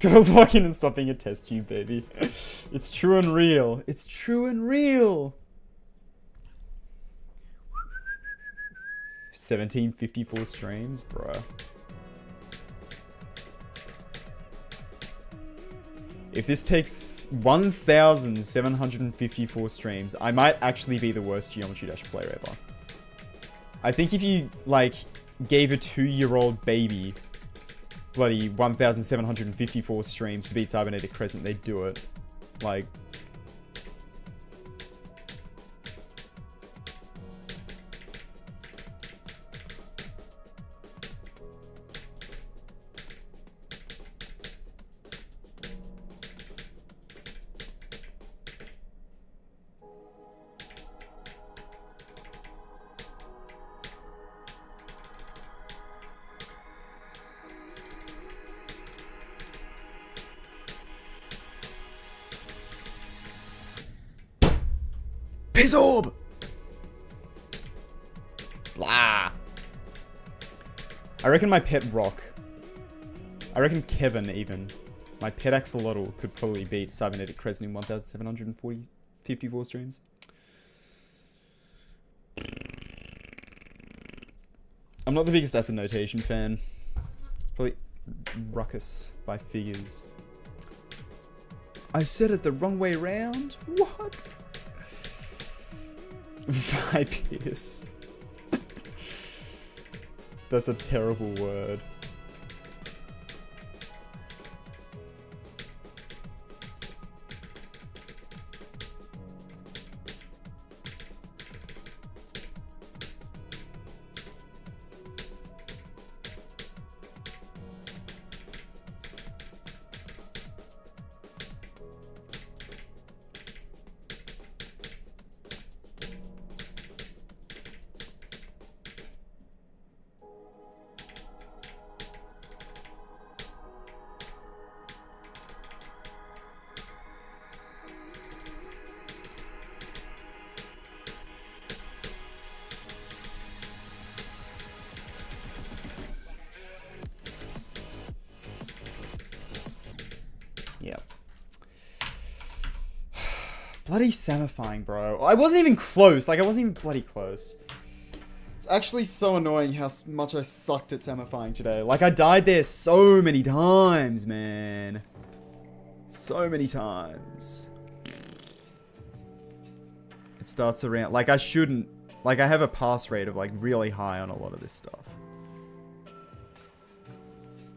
Gotta log in and stop being a test tube, baby. It's true and real. It's true and real. 1754 streams, bruh. If this takes 1,754 streams, I might actually be the worst Geometry Dash player ever. I think if you, like, gave a 2-year-old baby bloody 1,754 streams to beat Cybernetic Crescent, they'd do it. Like... Piss orb! Blah. I reckon my pet Rock. I reckon Kevin even. My pet axolotl could probably beat Cybernetic Crescent in 1,754 streams. I'm not the biggest acid notation fan. Probably Ruckus by Figures. I said it the wrong way round? What? Vipius. That's a terrible word. Bloody samifying, bro. I wasn't even close. Like, I wasn't even bloody close. It's actually so annoying how much I sucked at samifying today. Like, I died there so many times, man. So many times. It starts around... Like, I shouldn't... Like, I have a pass rate of, like, really high on a lot of this stuff.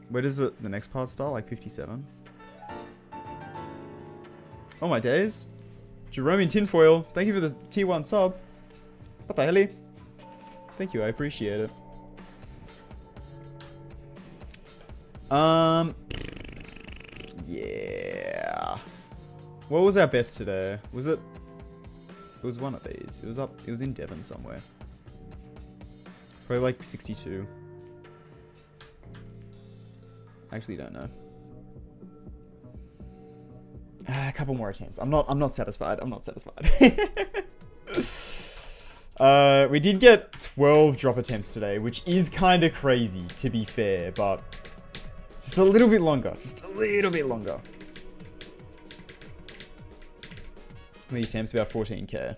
Where does it... The next part start? Like, 57? Oh, my days. Jerome in tinfoil, thank you for the tier 1 sub. What the hell? Thank you, I appreciate it. Yeah. What was our best today? Was it It was one of these. It was up. It was in Devon somewhere. Probably like 62. I actually don't know. A couple more attempts. I'm not satisfied. I'm not satisfied. We did get 12 drop attempts today, which is kind of crazy, to be fair, but just a little bit longer. Just a little bit longer. How many attempts? About 14k.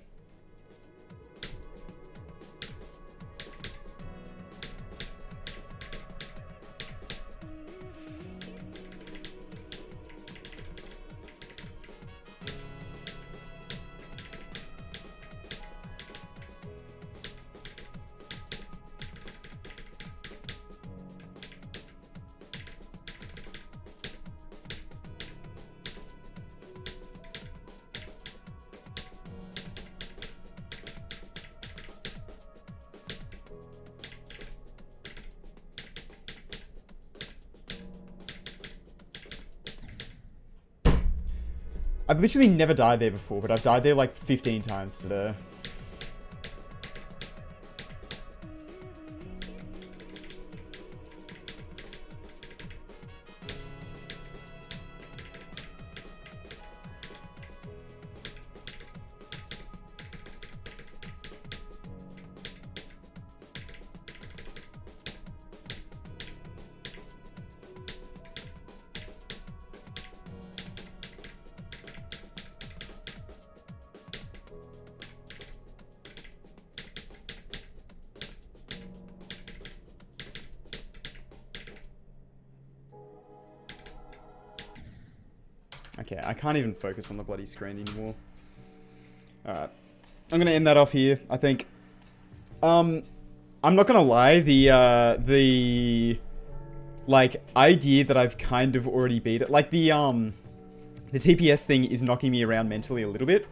I've literally never died there before, but I've died there like 15 times today. Okay, I can't even focus on the bloody screen anymore. Alright. I'm gonna end that off here, I think. I'm not gonna lie, the like, idea that I've kind of already beat it, like, the TPS thing is knocking me around mentally a little bit.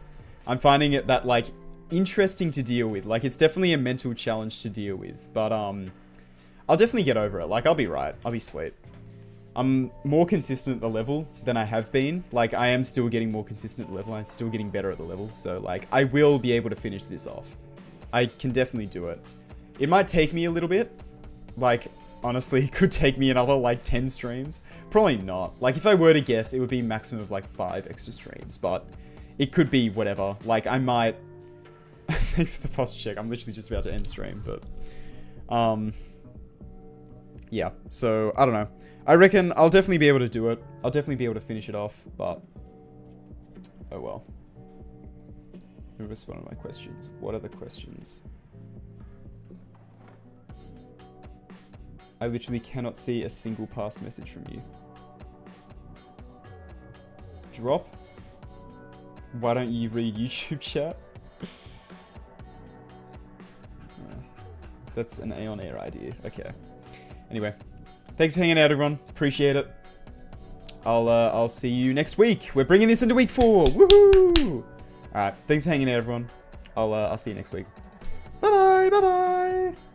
I'm finding it that, like, interesting to deal with. Like, it's definitely a mental challenge to deal with, but, I'll definitely get over it. Like, I'll be right. I'll be sweet. I'm more consistent at the level than I have been. Like, I am still getting more consistent at the level. I'm still getting better at the level. So, like, I will be able to finish this off. I can definitely do it. It might take me a little bit. Like, honestly, it could take me another, like, 10 streams. Probably not. Like, if I were to guess, it would be a maximum of, like, 5 extra streams. But it could be whatever. Like, I might... Thanks for the posture check. I'm literally just about to end stream, but... yeah, so, I don't know. I reckon I'll definitely be able to do it. I'll definitely be able to finish it off, but... oh well. Who responded to my questions? What are the questions? I literally cannot see a single past message from you. Drop? Why don't you read YouTube chat? That's an Aeon Air idea. Okay. Anyway. Thanks for hanging out, everyone. Appreciate it. I'll see you next week. We're bringing this into week 4. Woohoo! Alright, thanks for hanging out, everyone. I'll see you next week. Bye-bye, bye-bye!